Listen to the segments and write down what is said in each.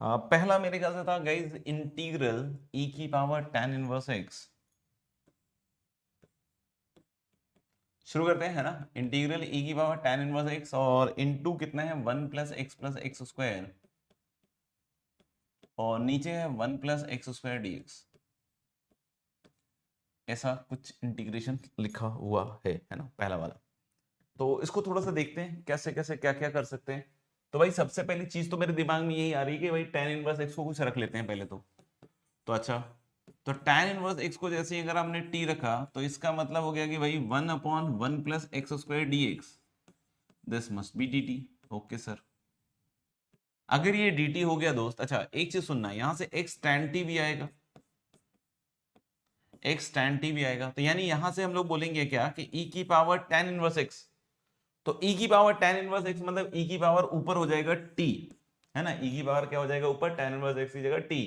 पहला मेरे ख्याल से था गाइस इंटीग्रल e की पावर tan इनवर्स x। शुरू करते हैं, है ना। इंटीग्रल e की पावर tan इनवर्स x और इनटू कितना है 1 + x स्क्वायर और नीचे है 1 + x² dx। ऐसा कुछ इंटीग्रेशन लिखा हुआ है ना, पहला वाला। तो इसको थोड़ा सा देखते हैं कैसे कैसे क्या क्या कर सकते हैं। तो भाई सबसे पहली चीज तो मेरे दिमाग में यही आ रही है कि भाई tan इनवर्स x को कुछ रख लेते हैं पहले तो अच्छा। तो tan इनवर्स x को जैसे ही अगर हमने t रखा तो इसका मतलब हो गया कि भाई 1/1 + x² dx this must be dt। Okay sir, अगर ये dt हो गया दोस्त, अच्छा एक चीज सुनना, यहां से x tan t भी आएगा, x tan t भी आएगा। तो यानी यहां से हम लोग बोलेंगे क्या कि e की पावर tan इनवर्स x। तो e की पावर tan इनवर्स x मतलब e की पावर ऊपर हो जाएगा t, है ना। e की पावर क्या हो जाएगा ऊपर, tan इनवर्स x की जगह t,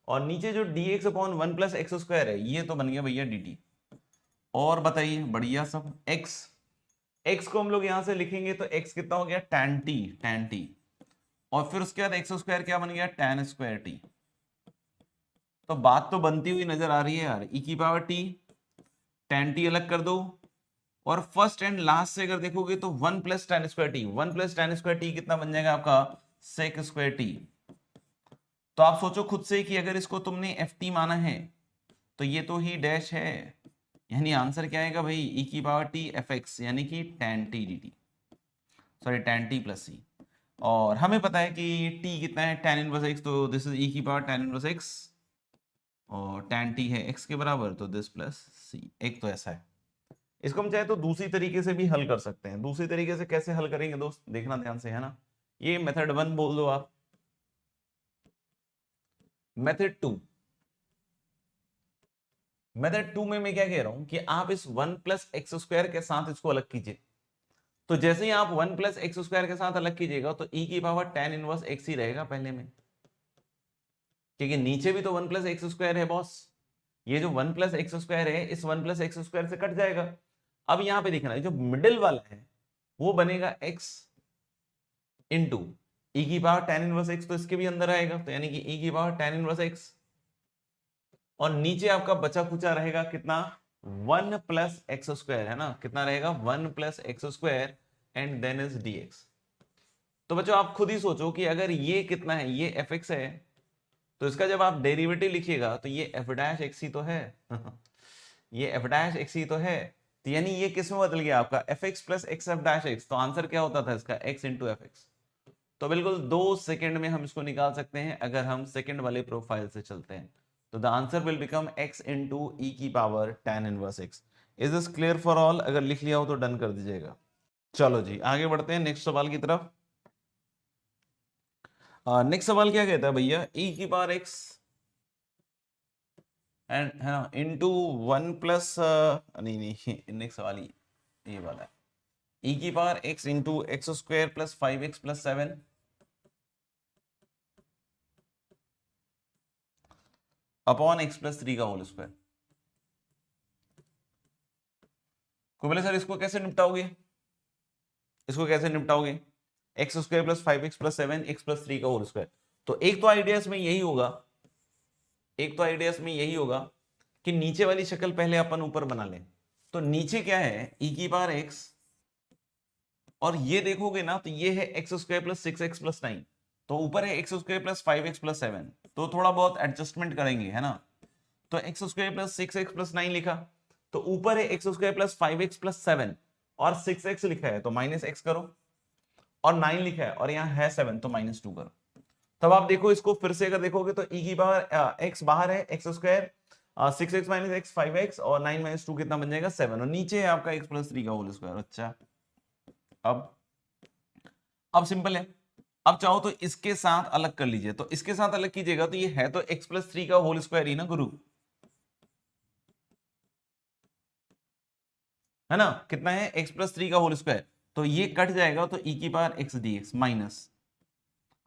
और नीचे जो dx/1 + x² है ये तो बन गया भैया dt। और बताइए बढ़िया सब, x को हम लोग यहां से लिखेंगे तो x कितना हो गया tan t, और फिर उसके बाद x² क्या बन गया tan² t। तो बात तो बनती हुई नजर आ रही है यार, e की पावर t, tan t अलग कर दो, और फर्स्ट एंड लास्ट से अगर देखोगे तो 1 + tan² t, 1 + tan² t कितना बन जाएगा आपका sec² t। तो आप सोचो खुद से कि अगर इसको तुमने ft माना है तो ये तो ही डैश है, यानी आंसर क्या आएगा भाई e की पावर t fx यानी कि tan t dt, sorry tan t + c। और हमें पता है कि t कितना है tan इनवर्स x, तो दिस इज e की पावर tan इनवर्स x, और tan t है x के बराबर, तो दिस प्लस c। एक तो ऐसा है। इसको हम चाहे तो दूसरी तरीके से भी हल कर सकते हैं। दूसरी तरीके से कैसे हल करेंगे दोस्त, देखना ध्यान से, है ना। ये मेथड 1 बोल दो आप। मेथड 2, मेथड 2 में मैं क्या कह रहा हूं कि आप इस 1 + x² के साथ इसको अलग कीजिए। तो जैसे ही आप 1 + x² के साथ अलग कीजिएगा तो e की पावर tan इनवर्स x ही रहेगा पहले में, क्योंकि नीचे भी तो 1 + x² है बॉस। ये जो 1 + x² है इस 1 + x² से कट जाएगा। अब यहां पे देखना, जो मिडिल वाला है वो बनेगा x इंटू e की पावर tan इनवर्स x, तो इसके भी अंदर आएगा, तो यानी कि e की पावर tan इनवर्स x, और नीचे आपका बचा खुचा रहेगा कितना 1 + x², है ना। कितना रहेगा 1 + x² and then is dx। तो बच्चों आप खुद ही सोचो कि अगर ये कितना है, ये fx है, तो इसका जब आप डेरिवेटिव लिखिएगा तो ये f' ही तो है ये f' ही तो है। तो यानी ये किस में बदल गया आपका fx + xf'। तो आंसर क्या होता था इसका x इंटू fx। तो बिल्कुल 2 सेकंड में हम इसको निकाल सकते हैं अगर हम सेकंड वाले प्रोफाइल से चलते हैं। तो the answer will become x into e की power tan inverse x। Is this clear for all? अगर लिख लिया हो तो डन कर दीजिएगा। चलो जी आगे बढ़ते हैं नेक्स्ट सवाल की तरफ। नेक्स्ट सवाल क्या कहता है भैया, e की पावर x एंड, है ना, इंटू 1 नहीं नहीं नेक्स्ट सवाल ये वाला है, e की power x into x² + 5x + 7 upon x + 3 का होल स्क्वायर। को बोले सर इसको कैसे निपटाओगे, इसको कैसे निपटाओगे, x² + 5x + 7 x + 3 का होल स्क्वायर। तो एक तो आइडियाज में यही होगा, एक तो आइडियाज में यही होगा कि नीचे वाली शक्ल पहले अपन ऊपर बना लें। तो नीचे क्या है e की पावर x, और ये देखोगे ना तो ये है x² + 6x + 9, तो ऊपर है x² + 5x + 7, तो थोड़ा बहुत एडजस्टमेंट करेंगे, है ना। तो x² + 6x + 9 लिखा, तो ऊपर है x² + 5x + 7 और 6x लिखा है तो -x करो, और 9 लिखा है और यहाँ है 7 तो -2 करो। तब आप देखो इसको फिर से अगर देखोगे तो e की पावर x बाहर है, x² 6x - x 5x और 9 - 2 कितना बन जाएगा 7, और नीचे है आपका x + 3 का होल स्क्वायर। अच्छा अब सिंपल है, अब चाहो तो इसके साथ अलग कर लीजिए, तो इसके साथ अलग कीजिएगा तो ये है तो x + 3 का होल स्क्वायर ही ना गुरु, है ना। कितना है x + 3 का होल स्क्वायर, तो ये कट जाएगा तो e की पावर x dx माइनस।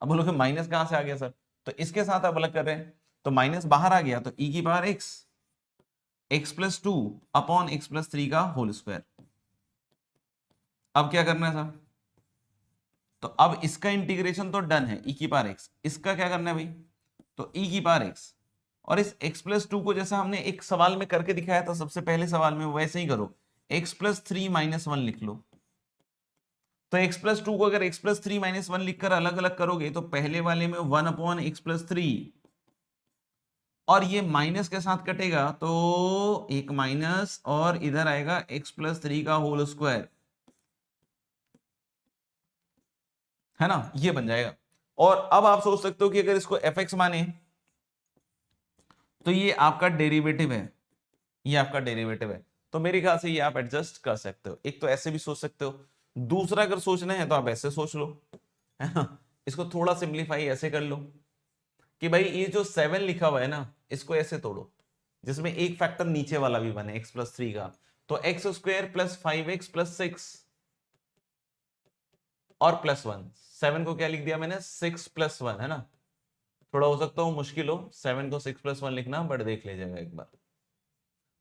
अब बोलोगे माइनस कहां से आ गया सर, तो इसके साथ आप अलग कर रहे हैं तो माइनस बाहर आ गया तो e की पावर x + 2 अपॉन x + 3 का होल स्क्वायर। अब क्या करना है सर, तो अब इसका इंटीग्रेशन तो डन है, ई की पावर एक्स। इसका क्या करना है भाई, तो ई की पावर एक्स, और इस x प्लस टू को जैसा हमने एक सवाल में करके दिखाया था सबसे पहले सवाल में, वैसे ही करो, x plus three minus one लिख लो। तो x प्लस टू को अगर x plus three minus one लिखकर अलग अलग करोगे तो पहले वाले में one upon x plus three, और ये माइनस के साथ कटेगा तो एक माइनस, और इधर आएगा x प्लस थ्री का होल स्क्वायर, है ना, ये बन जाएगा। और अब आप सोच सकते हो कि अगर इसको fx माने तो ये आपका डेरिवेटिव है, ये आपका डेरिवेटिव है। तो मेरे ख्याल से ये आप एडजस्ट कर सकते हो, एक तो ऐसे भी सोच सकते हो, दूसरा अगर सोचना है तो आप ऐसे सोच लो, है ना। इसको थोड़ा सिंप्लीफाई ऐसे कर लो कि भाई ये जो 7 लिखा हुआ है ना, इसको ऐसे तोड़ो जिसमें एक फैक्टर नीचे वाला भी बने x प्लस थ्री का, तो x square plus five x plus six और प्लस वन। 7 को क्या लिख दिया मैंने, 6 प्लस वन, है ना। थोड़ा हो सकता हो मुश्किल हो 7 को 6 प्लस वन लिखना, बट देख लीजिएगा एक बार।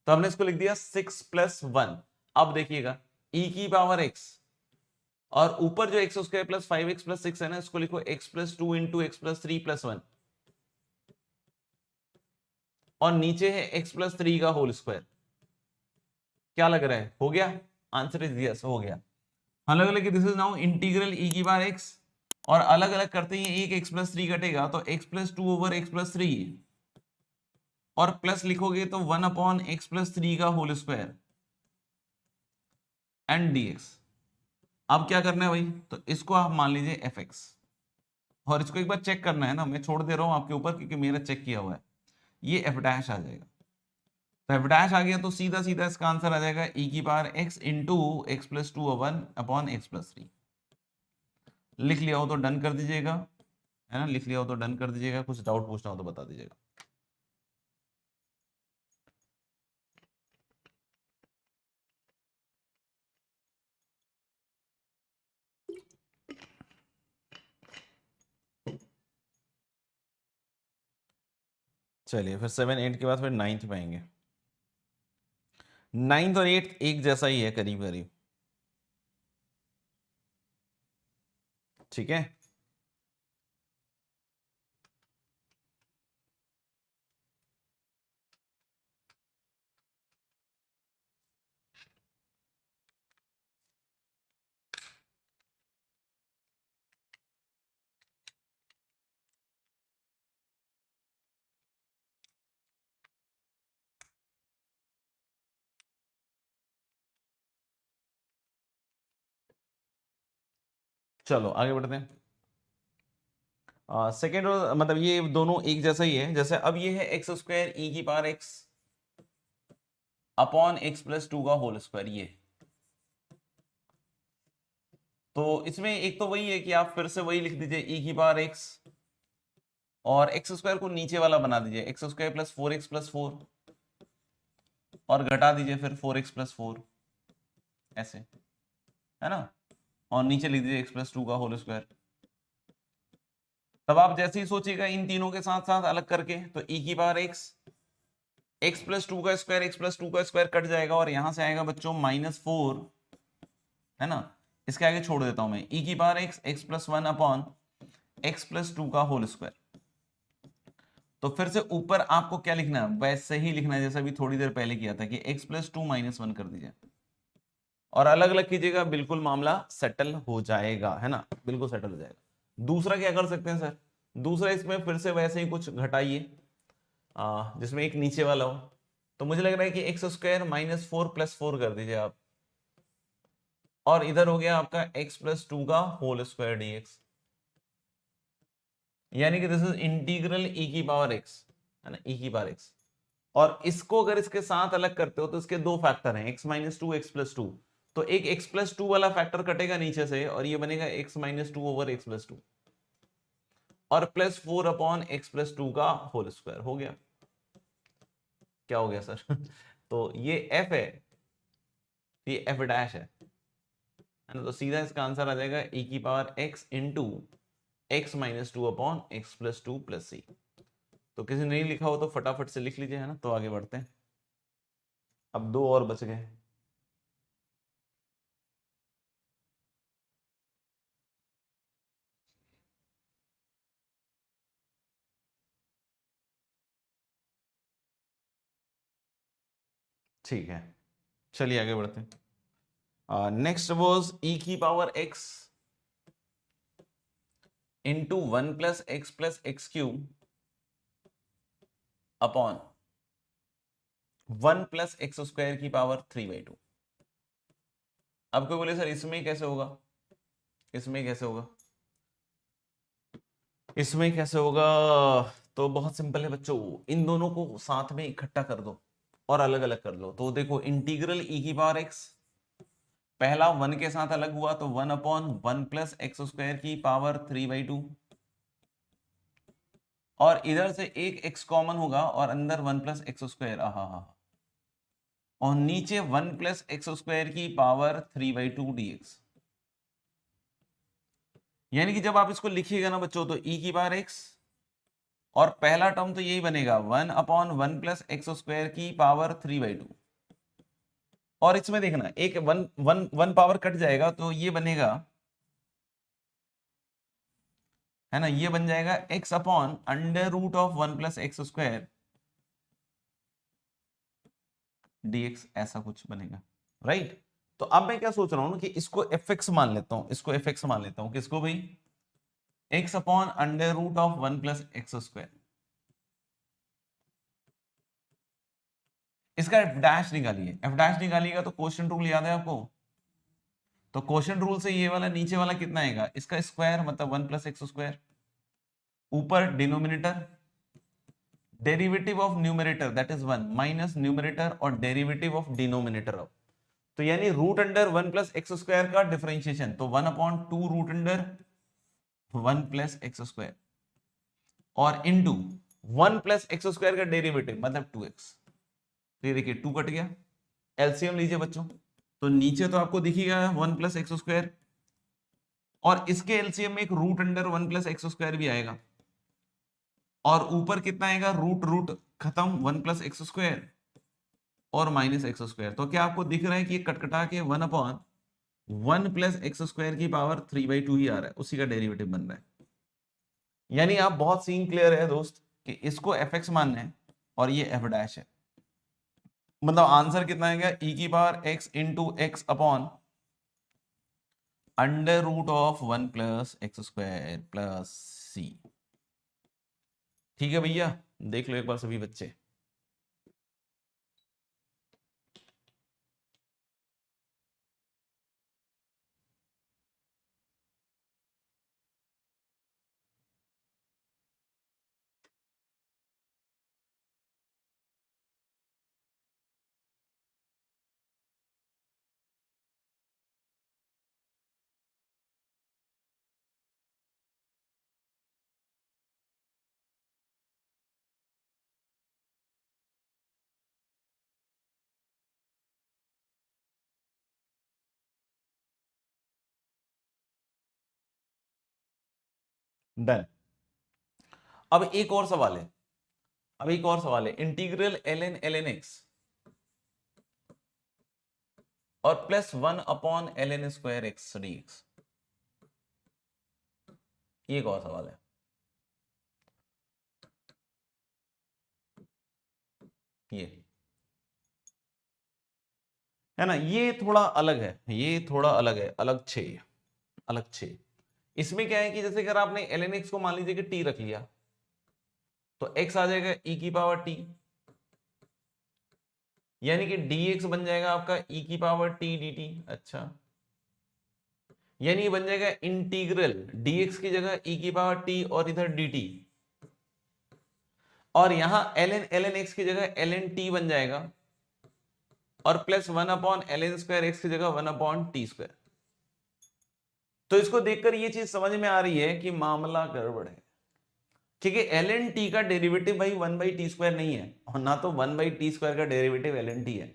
तो हमने इसको लिख दिया 6 प्लस वन। अब देखिएगा e की पावर x, और ऊपर जो x square plus five x plus six है ना, इसको लिखो x plus two into x plus three plus one, और नीचे है x प्लस थ्री का होल स्क्वायर। क्या लग रहा है, हो गया? आंसर इज यस, हो गया। अलग अलग, this is now integral e की बार x, और अलग अलग करते ही एक x प्लस थ्री कटेगा तो x plus two over x plus three, और प्लस लिखोगे तो one upon x plus three का होल स्क्वायर एंड dx। अब क्या करना है भाई, तो इसको आप मान लीजिए fx, और इसको एक बार चेक करना है ना, मैं छोड़ दे रहा हूं आपके ऊपर क्योंकि मेरा चेक किया हुआ है। ये f डैश आ जाएगा, तो f डैश आ गया तो सीधा सीधा इसका आंसर आ जाएगा e की power x into x plus to one upon x plus three. लिख लिया हो तो डन कर दीजिएगा, है ना, लिख लिया हो तो डन कर दीजिएगा, कुछ डाउट पूछना हो तो बता दीजिएगा। चलिए फिर 7 8 के बाद फिर 9th पे आएंगे। 9th और 8th एक जैसा ही है करीब करीब, ठीक है। चलो आगे बढ़ते हैं। सेकेंड मतलब ये दोनों एक जैसा ही है, जैसे अब ये है एक्स स्क्वायर ई की power x upon x plus two का होल स्क्वायर, ये तो इसमें एक तो वही है कि आप फिर से वही लिख दीजिए ई की पावर एक्स, और एक्स स्क्वायर को नीचे वाला बना दीजिए x square plus four x plus four, और घटा दीजिए फिर फोर एक्स प्लस फोर, ऐसे, है ना, और नीचे लिख दीजिए एक्स प्लस टू का होल स्क्वायर। तब आप जैसे ही सोचिएगा इन तीनों के साथ साथ अलग करके, तो ई की power x, x plus two का स्क्वायर, एक्स प्लस टू का स्क्वायर कट जाएगा, और यहां से आएगा बच्चों माइनस फोर, है ना। इसके आगे छोड़ देता हूं मैं, ई की power x, x plus one upon x plus two का होल स्क्वायर। तो फिर से ऊपर आपको क्या लिखना है, वैसे ही लिखना है जैसा भी थोड़ी देर पहले किया था कि x plus to minus one कर दीजिए, और अलग अलग कीजिएगा, बिल्कुल मामला सेटल हो जाएगा, है ना, बिल्कुल सेटल हो जाएगा। दूसरा क्या कर सकते हैं सर, दूसरा इसमें फिर से वैसे ही कुछ घटाइए जिसमें एक नीचे वाला हो, तो मुझे लग रहा है कि x square minus four plus four कर दीजिए आप, और इधर हो गया आपका एक्स प्लस टू का होल स्क्वायर डीएक्स, यानी कि दिस इज इंटीग्रल ई की पावर एक्स, है ना, ई की पावर एक्स। और इसको अगर इसके साथ अलग करते हो तो इसके दो फैक्टर हैं, x minus two x plus two, तो एक एक्स प्लस टू वाला फैक्टर कटेगा नीचे से, और ये बनेगा x minus two over x plus two, और plus four upon x plus two का होल स्क्वायर। हो गया, क्या हो गया सर तो ये एफ है, ये एफ डैश है ना, तो सीधा इसका आंसर आ जाएगा e की power x into x minus two upon x plus two plus c. तो किसी ने नहीं लिखा हो तो फटाफट से लिख लीजिए, है ना। तो आगे बढ़ते हैं, अब दो और बच गए। ठीक है, चलिए आगे बढ़ते हैं। नेक्स्ट वाज ई की power x into 1 + x+x³ upon 1 + x² की पावर 3/2। अब कोई बोले सर इसमें कैसे होगा, इसमें कैसे होगा, इसमें कैसे होगा? तो बहुत सिंपल है बच्चों, इन दोनों को साथ में इकट्ठा कर दो और अलग अलग कर लो। तो देखो इंटीग्रल ई की पावर एक्स, पहला 1 के साथ अलग हुआ तो 1/1 + x² की पावर 3/2, और इधर से एक x कॉमन होगा और अंदर 1 + x², और नीचे 1 + x² की पावर 3/2 dx। यानी कि जब आप इसको लिखिएगा ना बच्चों, तो e की पावर x और पहला टर्म तो यही बनेगा 1/1 + x² की पावर 3/2, और इसमें देखना एक वन पावर कट जाएगा तो ये बनेगा, है ना, ये बन जाएगा x/√(1 + x²) dx, ऐसा कुछ बनेगा, राइट। तो अब मैं क्या सोच रहा हूं ना कि इसको fx मान लेता हूं, इसको fx मान लेता हूं, किसको भाई, x/√(1 + x²। इसका f डैश निकालिए, f डैश निकालिएगा तो क्वेश्चन रूल याद है आपको, तो क्वेश्चन रूल से ये वाला नीचे वाला कितना आएगा, इसका स्क्वायर मतलब 1 + x², ऊपर denominator, derivative of numerator that is 1 minus numerator और डेरिवेटिव ऑफ डिनोमिनेटर ऑफ, तो यानी √1 + x² का डिफरेंशिएशन, तो 1/2√1 + x², और इनटू 1 + x² का डेरिवेटिव मतलब 2x। तो ये देखिए 2 कट गया, एलसीएम लीजिए बच्चों, तो नीचे तो आपको दिखेगा 1 + x², और इसके एलसीएम में एक √1 + x² भी आएगा, और ऊपर कितना आएगा, रूट खत्म 1 + x² और -x²। तो क्या आपको दिख रहा है कि ये कटकटा के 1/1 + x² की पावर 3/2 ही आ रहा है, उसी का डेरिवेटिव बन रहा है। यानी आप बहुत सीन क्लियर है दोस्त कि इसको fx मानना है और ये f डैश है, मतलब आंसर कितना आएगा, e की power x into x upon √1 + x² + c। ठीक है भैया, देख लो एक बार सभी बच्चे। डन। अब एक और सवाल है, अब एक और सवाल है, इंटीग्रल ln x और +1/ln² x dx, ये एक और सवाल है। ये है ना, ये थोड़ा अलग है, ये थोड़ा अलग है, अलग छे, अलग छे। इसमें क्या है कि जैसे अगर आपने ln x को मान लीजिए कि t रख लिया, तो x आ जाएगा e की पावर t, यानी कि dx बन जाएगा आपका e की पावर t dt। अच्छा, यानी ये बन जाएगा इंटीग्रल dx की जगह e की पावर t और इधर dt, और यहां ln x की जगह ln t बन जाएगा, और +1/ln² x की जगह 1/t²। तो इसको देखकर ये चीज समझ में आ रही है कि मामला गड़बड़ है, क्योंकि ln t का डेरिवेटिव भाई 1/t² नहीं है, और ना तो 1/t² का डेरिवेटिव ln t है।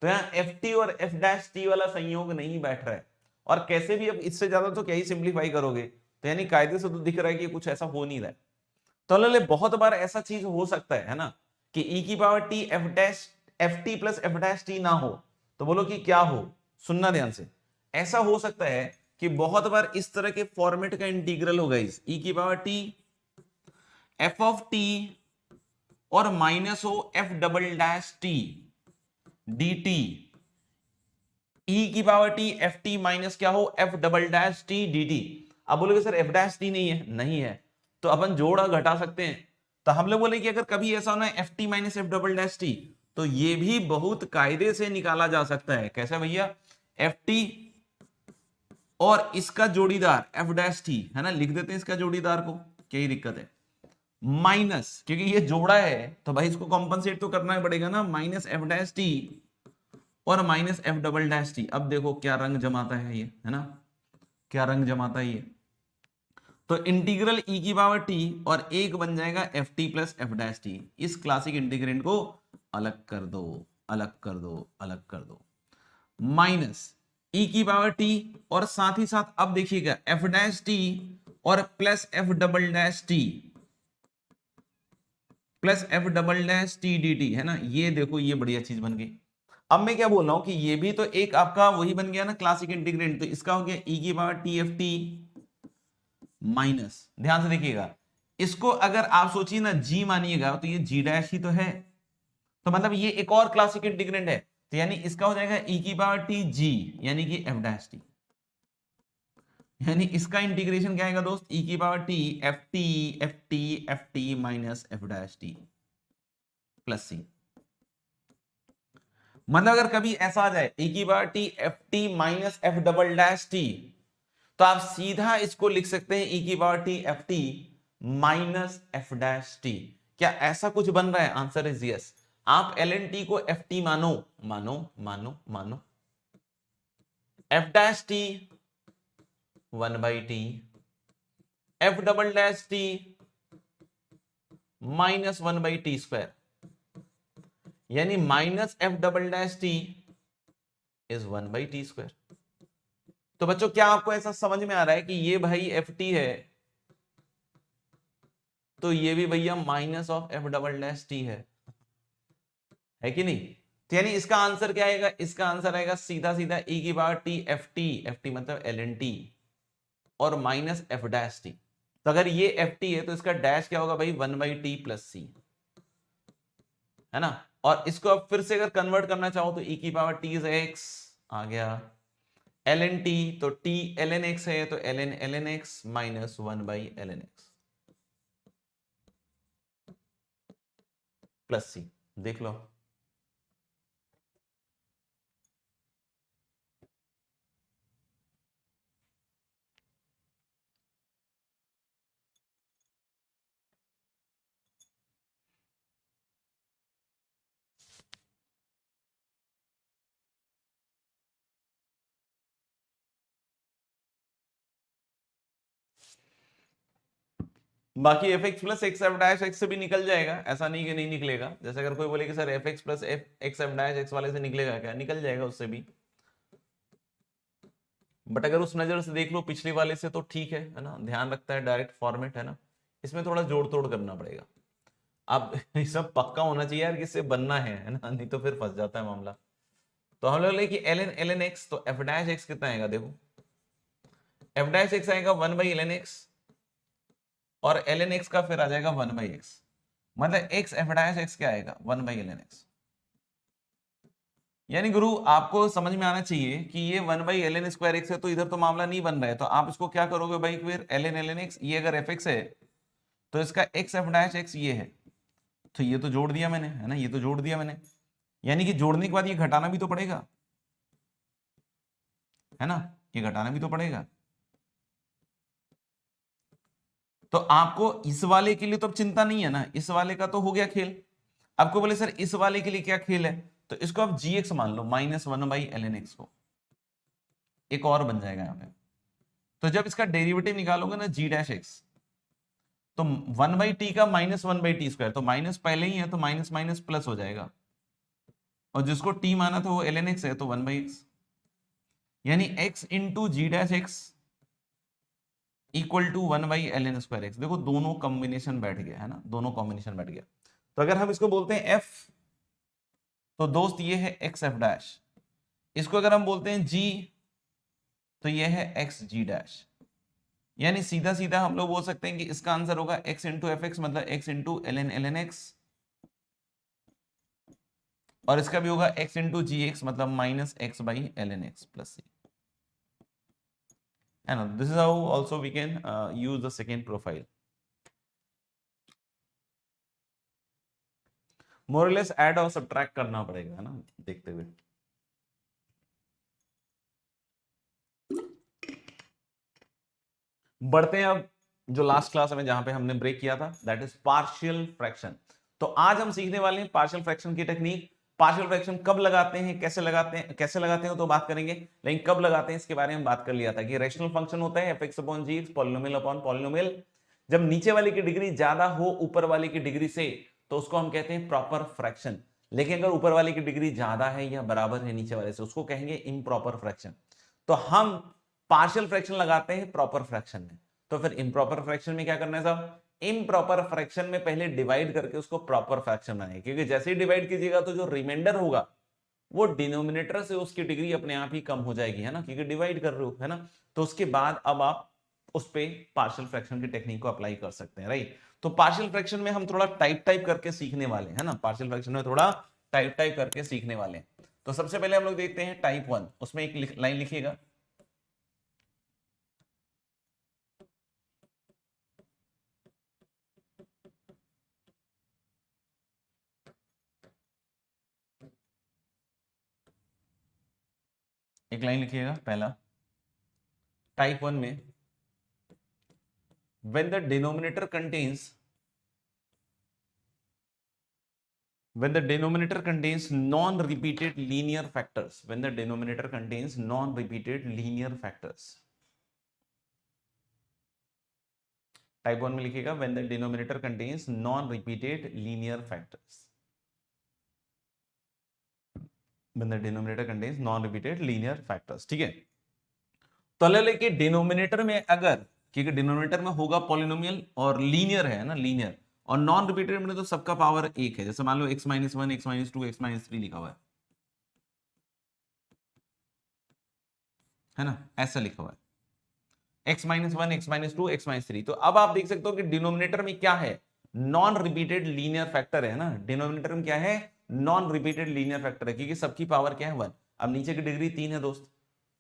तो यहाँ ft और f डैश t वाला संयोग नहीं बैठ रहा है, और कैसे भी अब इससे ज्यादा तो क्या ही सिंप्लीफाई करोगे, तो यानी कायदे से तो दिख रहा है कि कुछ ऐसा हो नहीं रहा है। तो ले बहुत बार ऐसा चीज हो सकता है ना, कि e की power t ft + f dash t ना हो, तो बोलो कि क्या हो, सुनना ध्यान से। ऐसा हो सकता है कि बहुत बार इस तरह के फॉर्मेट का इंटीग्रल होगा, इस e की power t f of t और माइनस हो f double dash t d t e की power t f t minus क्या हो f double dash t d t. अब बोलोगे सर एफ डैश टी नहीं है, नहीं है तो अपन जोड़ और घटा सकते हैं। तो हम लोग बोले कि अगर कभी ऐसा होना है F t minus f double dash t, तो ये भी बहुत कायदे से निकाला जा सकता है। कैसे भैया, एफ टी और इसका जोड़ीदार एफ डैश टी, है ना, लिख देते हैं इसका जोड़ीदार को, क्या ही दिक्कत है, माइनस, क्योंकि ये जोड़ा है तो भाई इसको कॉम्पनसेट तो करना ही पड़ेगा ना, माइनस एफ डैश टी और minus f double dash T. अब देखो क्या रंग जमाता है ये, है ना, क्या रंग जमाता है ये। तो इंटीग्रल ई की पावर टी और एक बन जाएगा F T plus F dash T. इस क्लासिक इंटीग्रेंड को अलग कर दो, अलग कर दो, अलग कर दो, माइनस ई की पावर टी और साथ ही साथ अब देखिएगा एफ डैश टी और plus F double dash t plus F double dash t d T, है ना। ये देखो ये बढ़िया चीज बन गई। अब मैं क्या बोल रहा हूं कि ये भी तो एक आपका वही बन गया ना क्लासिक इंटीग्रेंड, तो इसका हो गया ई की power t f t minus, ध्यान से देखिएगा, इसको अगर आप सोचिए ना जी मानिएगा तो ये जी डैश ही तो है, तो मतलब ये एक और क्लासिक इंटीग्रेंड है, तो यानी इसका हो जाएगा ई की पावर टी जी, यानी कि एफ डैश टी, यानी इसका इंटीग्रेशन क्या आएगा दोस्त, ई की power t f t f t f t minus f dash t plus c. मतलब अगर कभी ऐसा आ जाए ई की power t f t minus f double dash t, तो आप सीधा इसको लिख सकते हैं ई की power t f t minus f dash t. क्या ऐसा कुछ बन रहा है? Answer is yes. आप एल एन टी को एफ टी मानो, मानो मानो मानो, F dash T 1/t, F double dash T minus 1/t², यानी minus f double dash T is 1/t²। तो बच्चों क्या आपको ऐसा समझ में आ रहा है कि ये भाई एफ टी है तो ये भी भैया minus of F double dash T है कि नहीं? तो यानी इसका आंसर क्या आएगा, इसका आंसर आएगा सीधा सीधा ई की पावर टी एफ टी मतलब एल एन टी और माइनस एफ डैश टी। तो अगर ये एफ टी है तो इसका डैश क्या होगा भाई 1/t प्लस सी, है ना। और इसको अब फिर से अगर कन्वर्ट करना चाहो तो ई की पावर टी इज एक्स आ गया, एल एन टी तो टी एल एन एक्स है तो l n x minus 1/ln x plus c. देख लो बाकी f x plus x f dash x से भी निकल जाएगा, ऐसा नहीं कि नहीं निकलेगा। जैसे अगर कोई बोले कि sir F x plus F x f dash x वाले से निकलेगा क्या, निकल जाएगा उससे भी। बट अगर उस नजर से देख लो पिछले वाले से तो ठीक है ना, ध्यान रखता है डायरेक्ट फॉर्मेट, है ना। इसमें थोड़ा जोड़ तोड़ करना पड़ेगा। अब ये सब पक्का होना चाहिए यार, किससे बनना है ना, नहीं तो फिर फंस जाता है मामला। तो हम लोग ले कि एल एन एक्स तो एफ डैश एक्स कितना आएगा, देखो एफ डैश एक्स आएगा 1/ln x और ln x का फिर आ जाएगा 1/x, मतलब x एफ डैश एक्स क्या आएगा 1/ln x। यानी गुरु आपको समझ में आना चाहिए कि ये 1/ln स्क्वायर एक्स है तो इधर तो मामला नहीं बन रहा है, तो आप इसको क्या करोगे भाई, फिर ln x, ये अगर fx है तो इसका x एफ डैश एक्स ये है, तो ये तो जोड़ दिया मैंने, है ना, ये तो जोड़ दिया मैंने, यानी कि जोड़ने के बाद ये घटाना भी तो पड़ेगा, है ना, ये घटाना भी तो पड़ेगा। तो आपको इस वाले के लिए तो अब चिंता नहीं है ना, इस वाले का तो हो गया खेल। आपको बोले सर इस वाले के लिए क्या खेल है, तो इसको आप जी एक्स मान लो माइनस 1/ln x को, एक और बन जाएगा यहाँ पे। तो जब इसका डेरिवेटिव निकालोगे ना जी डैश एक्स, तो 1/t का माइनस 1/t², तो माइनस पहले ही है तो माइनस माइनस प्लस हो जाएगा, और जिसको t माना था वो ln x है तो 1/x, यानी x into g dash x equal to 1/ln² x। देखो दोनों कॉम्बिनेशन बैठ गया, है ना, दोनों कॉम्बिनेशन बैठ गया। तो अगर हम इसको बोलते हैं f, तो दोस्त ये है x f डैश, इसको अगर हम बोलते हैं g तो ये है x g डैश, यानी सीधा सीधा हम लोग बोल सकते हैं कि इसका आंसर होगा x इंटू एफ एक्स मतलब x इंटू ln x और इसका भी होगा x इंटू जी एक्स, मतलब minus x by l n x plus c, है ना। This is how also we can use the second profile. मोरलेस ऐड और सब्ट्रैक्ट करना पड़ेगा, है ना, देखते हुए। बढ़ते हैं अब जो लास्ट क्लास में जहां पे हमने ब्रेक किया था, दैट इज पार्शियल फ्रैक्शन। तो आज हम सीखने वाले हैं पार्शियल फ्रैक्शन की टेक्निक। पार्शियल फ्रैक्शन कब लगाते हैं, कैसे लगाते हैं तो बात करेंगे, लेकिन कब लगाते हैं इसके बारे में बात कर लिया था कि रैशनल फंक्शन होता है एफ एक्स अपॉन जी एक्स, पॉलिनोमियल अपॉन पॉलिनोमियल। जब नीचे वाले की डिग्री ज्यादा हो ऊपर वाले की डिग्री से तो उसको हम कहते हैं प्रॉपर फ्रैक्शन। लेकिन अगर ऊपर वाले की डिग्री ज्यादा है या बराबर है नीचे वाले से, उसको कहेंगे इम्प्रॉपर फ्रैक्शन। तो हम पार्शियल फ्रैक्शन लगाते हैं प्रॉपर फ्रैक्शन में। तो फिर इम्प्रॉपर फ्रैक्शन में क्या करना है साहब, इम्प्रॉपर फ्रैक्शन में पहले डिवाइड करके उसको प्रॉपर फ्रैक्शन बनाए, क्योंकि जैसे ही डिवाइड कीजिएगा तो जो रिमाइंडर होगा वो डिनोमिनेटर से उसकी डिग्री अपने आप ही कम हो जाएगी, है ना, क्योंकि डिवाइड कर रहे हो, है ना। तो उसके बाद अब आप उस पे पार्शियल फ्रैक्शन की टेक्निक को अप्लाई कर सकते हैं, राइट। तो पार्शियल फ्रैक्शन में हम थोड़ा टाइप करके सीखने वाले हैं ना, पार्शियल फ्रैक्शन में थोड़ा टाइप करके सीखने वाले हैं। तो सबसे पहले हम लोग देखते हैं टाइप 1, उसमें एक लाइन लिखिएगा, एक लाइन लिखिएगा पहला, टाइप 1 में when the denominator contains non-repeated linear factors, when the denominator contains non-repeated linear factors, type 1 में लिखिएगा when the denominator contains non-repeated linear factors, when the denominator contains non-repeated linear factors, ठीक है। तो लेके denominator में अगर, क्योंकि डिनोमिनेटर में होगा पॉलिनोमियल और लीनियर है ना, लीनियर, और नॉन रिपीटेड में तो सबका पावर एक है, जैसे मान लो x minus 1, x minus 2, x minus 3 लिखा हुआ है ना, ऐसा लिखा हुआ है x minus 1, x minus 2, x minus 3। तो अब आप देख सकते हो कि डिनोमिनेटर में क्या है, नॉन रिपीटेड लीनियर फैक्टर है ना, डिनोमिनेटर में क्या है, नॉन रिपीटेड लीनियर फैक्टर है, क्योंकि सबकी पावर क्या है 1। अब नीचे की डिग्री 3 है दोस्त,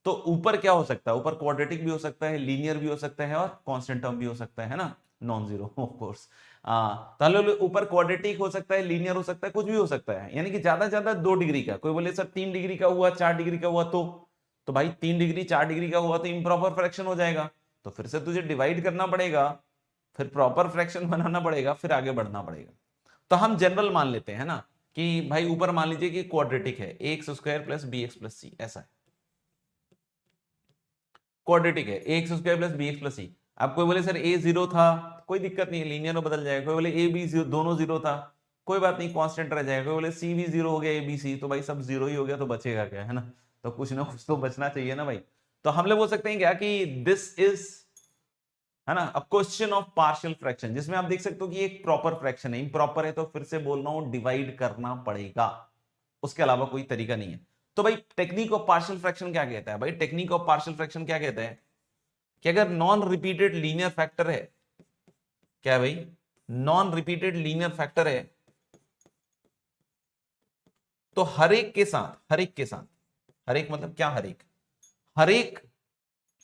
तो ऊपर क्या हो सकता है, ऊपर क्वाड्रेटिक भी हो सकता है, लीनियर भी हो सकता है, और कांस्टेंट टर्म भी हो सकता है ना, नॉन जीरो ऑफ कोर्स। तो ऊपर क्वाड्रेटिक हो सकता है, लीनियर हो सकता है, कुछ भी हो सकता है, यानी कि ज्यादा से ज्यादा 2 डिग्री का। कोई बोले सर 3 डिग्री का हुआ, 4 डिग्री का हुआ, तो भाई 3 डिग्री 4 डिग्री का हुआ तो इम्प्रॉपर फ्रैक्शन हो जाएगा, तो फिर से तुझे डिवाइड करना पड़ेगा, फिर प्रॉपर फ्रैक्शन बनाना पड़ेगा, फिर आगे बढ़ना पड़ेगा। तो हम जनरल मान लेते हैं ना कि भाई ऊपर मान लीजिए कि क्वाड्रेटिक है, x square plus B x plus c, ऐसा है, क्वाड्रेटिक है, x square plus B x plus c. अब कोई बोले सर ए जीरो था, कोई दिक्कत नहीं है, लीनियर में बदल जाएगा। कोई बोले ए बी दोनों जीरो था, कोई बात नहीं, कांस्टेंट रह जाएगा। कोई बोले सी भी जीरो हो गया, ए बी सी, तो भाई सब जीरो ही हो गया, तो बचेगा क्या, है ना। तो कुछ ना कुछ तो बचना चाहिए ना भाई। तो हम लोग बोल सकते हैं क्या कि दिस इज, है ना, a question of partial fraction, जिसमें आप देख सकते हो कि एक प्रॉपर फ्रैक्शन है, इम्प्रॉपर है तो फिर से बोल रहा हूं डिवाइड करना पड़ेगा, उसके अलावा कोई तरीका नहीं है। तो भाई टेक्निक ऑफ पार्शियल फ्रैक्शन क्या कहता है, भाई टेक्निक ऑफ पार्शियल फ्रैक्शन क्या कहता है कि अगर नॉन रिपीटेड लीनियर फैक्टर है, क्या है भाई, नॉन रिपीटेड लीनियर फैक्टर है, तो हर एक के साथ, हर एक के साथ, हर एक मतलब क्या, हर एक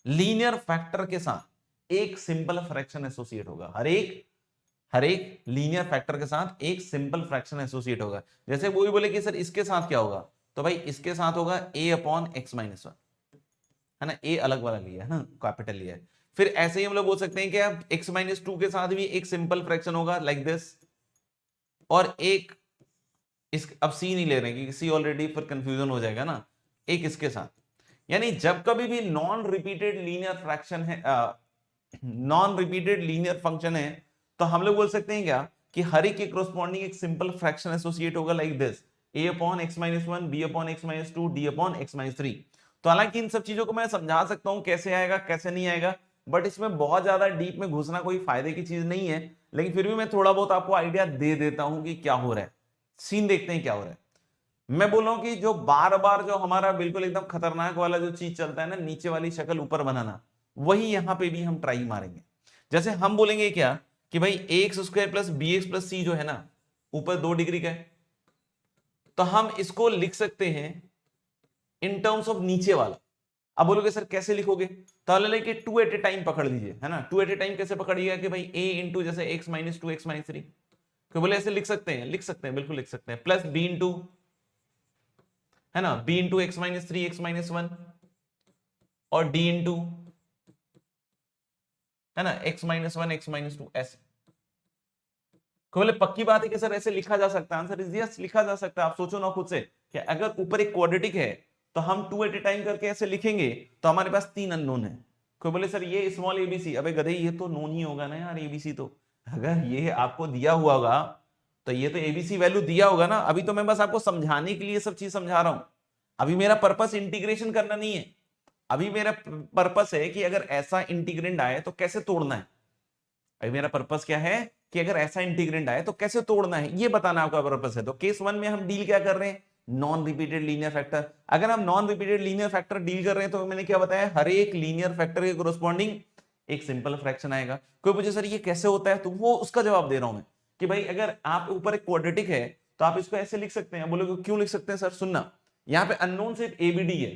लीनियर फैक्टर के साथ एक सिंपल फ्रैक्शन एसोसिएट होगा, हर एक लीनियर फैक्टर के साथ एक सिंपल फ्रैक्शन एसोसिएट होगा। जैसे वो भी बोले कि सर इसके साथ क्या होगा, तो भाई इसके साथ होगा a अपॉन एक्स माइनस 1, है ना, a अलग वाला लिया है ना, कैपिटल लिया है। फिर ऐसे ही हम लोग बोल सकते हैं कि अब x माइनस 2 के साथ भी एक सिंपल फ्रैक्शन होगा लाइक दिस, और एक इस, अब c नहीं ले रहे हैं क्योंकि c ऑलरेडी फिर कंफ्यूजन हो जाएगा ना, एक इसके साथ। यानी जब कभी भी नॉन रिपीटेड लीनियर फ्रैक्शन है, नॉन रिपीटेड लीनियर फंक्शन है, तो हम लोग बोल सकते हैं क्या कि हर एक के कोरस्पॉन्डिंग एक सिंपल फ्रैक्शन एसोसिएट होगा like this, a upon x minus 1, b upon x minus 2, d upon x minus 3। तो हालांकि इन सब चीजों को मैं समझा सकता हूं कैसे आएगा कैसे नहीं आएगा, बट इसमें बहुत ज्यादा डीप में घुसना कोई फायदे की चीज नहीं है, लेकिन फिर भी मैं थोड़ा बहुत आपको आइडिया दे देता हूं कि क्या हो रहा है। सीन देखते हैं क्या हो रहा है। मैं बोल रहा हूं कि जो बार बार जो हमारा बिल्कुल एकदम खतरनाक वाला जो चीज चलता है ना, नीचे वाली शक्ल ऊपर बनाना, वही यहां पे भी हम ट्राई मारेंगे। जैसे हम बोलेंगे क्या कि भाई x square plus B x plus c जो है ना, ऊपर 2 डिग्री का है, तो हम इसको लिख सकते हैं इन टर्म्स ऑफ नीचे वाला। अब बोलोगे सर कैसे लिखोगे, तो लेके टू एट ए टाइम पकड़ लीजिए, है ना। टू एट ए टाइम कैसे पकड़िएगा कि भाई a इंटू जैसे x minus two x minus three, तो बोले ऐसे लिख सकते हैं, लिख सकते हैं, बिल्कुल लिख सकते हैं, प्लस b इंटू, है ना, b into x minus three x minus one, और d इंटू, है ना, x minus one x minus to, ऐसे। तो बोले पक्की बात है कि सर ऐसे लिखा जा सकता है, आंसर इज यस, लिखा जा सकता है। आप सोचो ना खुद से कि अगर ऊपर एक क्वाड्रेटिक है तो हम टू एट ए टाइम करके ऐसे लिखेंगे तो हमारे पास तीन अननोन है। कोई बोले सर ये स्मॉल एबीसी, अबे गधे ये तो नोन ही होगा ना यार, एबीसी तो अगर ये आपको दिया हुआ होगा तो ये तो एबीसी वैल्यू दिया होगा ना। अभी तो मैं बस आपको समझाने के लिए सब चीज समझा रहा हूं, अभी मेरा पर्पस इंटीग्रेशन करना नहीं है, अभी मेरा पर्पस है कि अगर ऐसा इंटीग्रेंड आए तो कैसे तोड़ना है। अभी मेरा पर्पस क्या है कि अगर ऐसा इंटीग्रेंड आए तो कैसे तोड़ना है, ये बताना आपका पर्पस है। तो केस वन में हम डील क्या कर रहे हैं, नॉन रिपीटेड लीनियर फैक्टर। अगर हम non repeated linear factor deal कर रहे हैं तो मैंने क्या बताया, हर एक लीनियर फैक्टर के कोरोस्पॉन्डिंग एक सिंपल फ्रैक्शन आएगा। कोई पूछे सर ये कैसे होता है, तो वो उसका जवाब दे रहा हूं मैं कि भाई अगर आप ऊपर एक क्वाड्रेटिक है तो आप इसको ऐसे लिख सकते हैं। बोलोगे क्यों लिख सकते हैं सर, सुनना, यहाँ पे अननोन सिर्फ एबीडी है,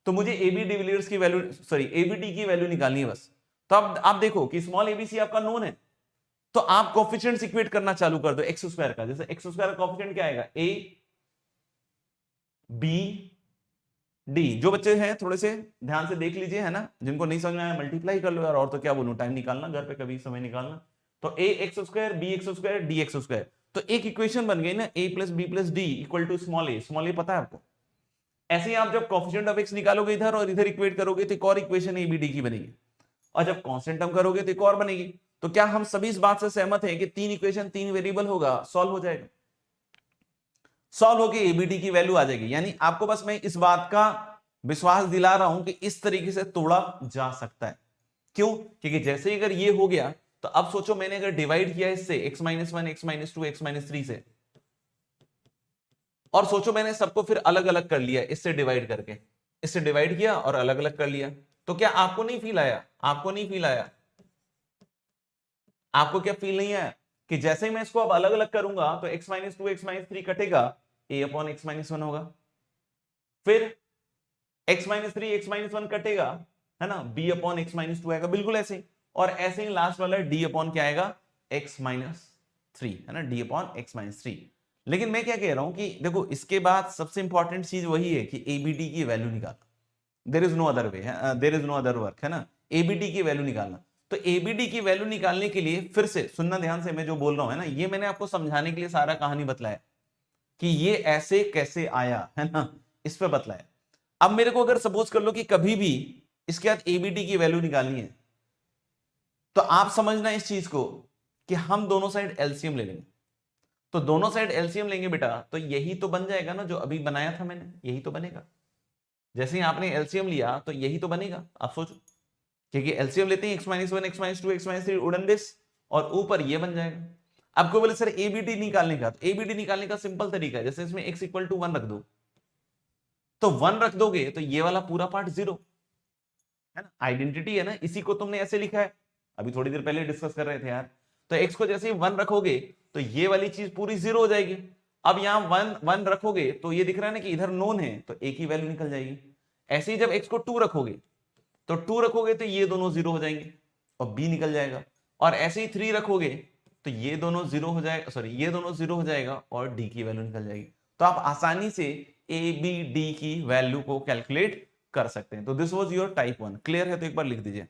तो मुझे एबी डिविलियर्स की वैल्यू, सॉरी एबीडी की वैल्यू निकालनी है बस। तो अब आप देखो कि स्मॉल एबीसी आपका नोन है, तो आप कोफिशिएंट्स इक्वेट करना चालू कर दो एक्स स्क्वायर का। जैसे एक्स स्क्वायर का कोफिशिएंट क्या आएगा, ए बी डी। जो बच्चे हैं थोड़े से ध्यान से देख लीजिए, है ना, जिनको नहीं समझ में आया मल्टीप्लाई कर लो यार, और तो क्या बोलूं, टाइम निकालना घर पे कभी समय निकालना। तो a x square b x square d x square, तो एक इक्वेशन बन गई ना, a plus b plus d equal to small a. Small a पता है आपको। ऐसे ही आप जब कोफिशिएंट ऑफ एक्स निकालोगे इधर और इधर इक्वेट करोगे तो एक और इक्वेशन ए बी डी की बनेगी, और जब कांस्टेंट टर्म करोगे तो एक और बनेगी। तो क्या हम सभी इस बात से सहमत हैं कि तीन इक्वेशन तीन वेरिएबल होगा, सॉल्व हो जाएगा, सॉल्व होके एबीडी की वैल्यू आ जाएगी। यानी आपको बस मैं इस बात का विश्वास दिला रहा हूं कि इस तरीके से तोड़ा जा सकता है। क्यों, क्योंकि जैसे ही अगर ये हो गया तो अब सोचो मैंने अगर डिवाइड किया इससे x minus one x minus two x minus three से, और सोचो मैंने सबको फिर अलग अलग कर लिया, इससे डिवाइड करके, इससे डिवाइड किया और अलग अलग कर लिया, तो क्या आपको नहीं फील आया, आपको नहीं फील आया, आपको क्या फील नहीं आया कि जैसे ही मैं इसको अब अलग अलग करूंगा तो x minus two x minus three कटेगा, a upon x minus one होगा, फिर x minus three x minus one कटेगा, है ना, b upon x minus to आएगा, बिल्कुल ऐसे ही। और ऐसे ही लास्ट वाला d अपॉन क्या आएगा, x माइनस थ्री, है ना, d upon x minus three. लेकिन मैं क्या कह रहा हूं कि देखो इसके बाद सबसे इंपॉर्टेंट चीज वही है कि एबीडी की वैल्यू निकालना, there is no other way, there is no other work, है ना, एबीडी की वैल्यू निकालना। तो एबीडी की वैल्यू निकालने के लिए फिर से सुनना ध्यान से, मैं जो बोल रहा हूं, है ना, ये मैंने आपको समझाने के लिए सारा कहानी बतलाया कि ये ऐसे कैसे आया, है ना, इस पे बतलाया। अब मेरे को अगर सपोज कर लो कि कभी भी इसके बाद एबीडी की वैल्यू निकालनी है, तो आप समझना इस चीज को कि हम दोनों साइड एलसीएम ले लेंगे। तो दोनों साइड एलसीएम लेंगे बेटा, तो यही तो बन जाएगा ना जो अभी बनाया था मैंने, यही तो बनेगा। जैसे ही आपने एलसीएम लिया तो यही तो बनेगा, आप सोचो, क्योंकि एलसीएम लेते हैं x minus one x minus two x minus three उड़न दिस, और ऊपर ये बन जाएगा। आपको बोले सर एबीडी निकालने का, तो एबीडी निकालने का सिंपल तरीका है, जैसे इसमें एक्स इक्वल टू वन रख दो, तो वन रख दोगे तो ये वाला पूरा पार्ट जीरो, है ना, आइडेंटिटी है ना, इसी को तुमने ऐसे लिखा है, अभी थोड़ी देर पहले डिस्कस कर रहे थे यार। तो एक्स को जैसे ही वन रखोगे तो ये वाली चीज पूरी जीरो हो जाएगी। अब यहां वन वन रखोगे तो ये दिख रहा है ना कि इधर नोन है, तो एक ही वैल्यू निकल जाएगी। ऐसे ही जब एक्स को टू रखोगे तो टू रखोगे तो ये दोनों जीरो हो जाएंगे और बी निकल जाएगा, और ऐसे ही थ्री रखोगे तो ये दोनों जीरो हो जाएगा, सॉरी ये दोनों जीरो हो जाएगा और डी की वैल्यू निकल जाएगी। तो आप आसानी से ए बी डी की वैल्यू को कैलकुलेट कर सकते हैं। तो this was your type one. Clear है तो एक बार लिख दीजिए।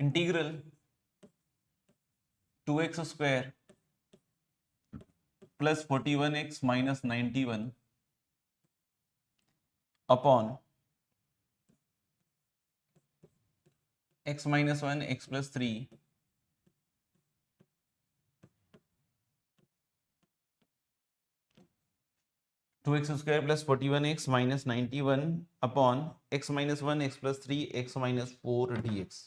Integral 2x square plus 41x minus 91 upon x minus 1 x plus 3 2x square plus 41x minus 91 upon x minus 1 x plus 3 x minus 4 dx।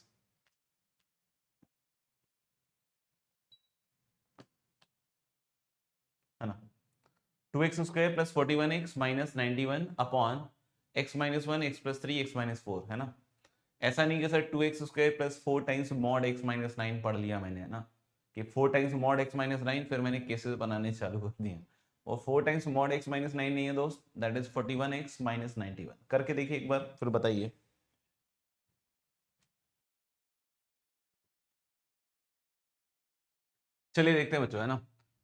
है ना, 2x square plus 41x minus 91 upon x minus 1 x plus 3 x minus 4। है ना, ऐसा नहीं कि sir 2x square plus 4 times mod x minus 9 पढ़ लिया मैंने, है ना, कि 4 टाइम्स मॉड x माइनस 9 फिर मैंने केसेस बनाने चालू कर दिए। और 4 टाइम्स मॉड x माइनस 9 नहीं है दोस्त, दैट इज 41x माइनस 91। करके देखिए एक बार फिर बताइए। चलिए देखते हैं बच्चों, है ना।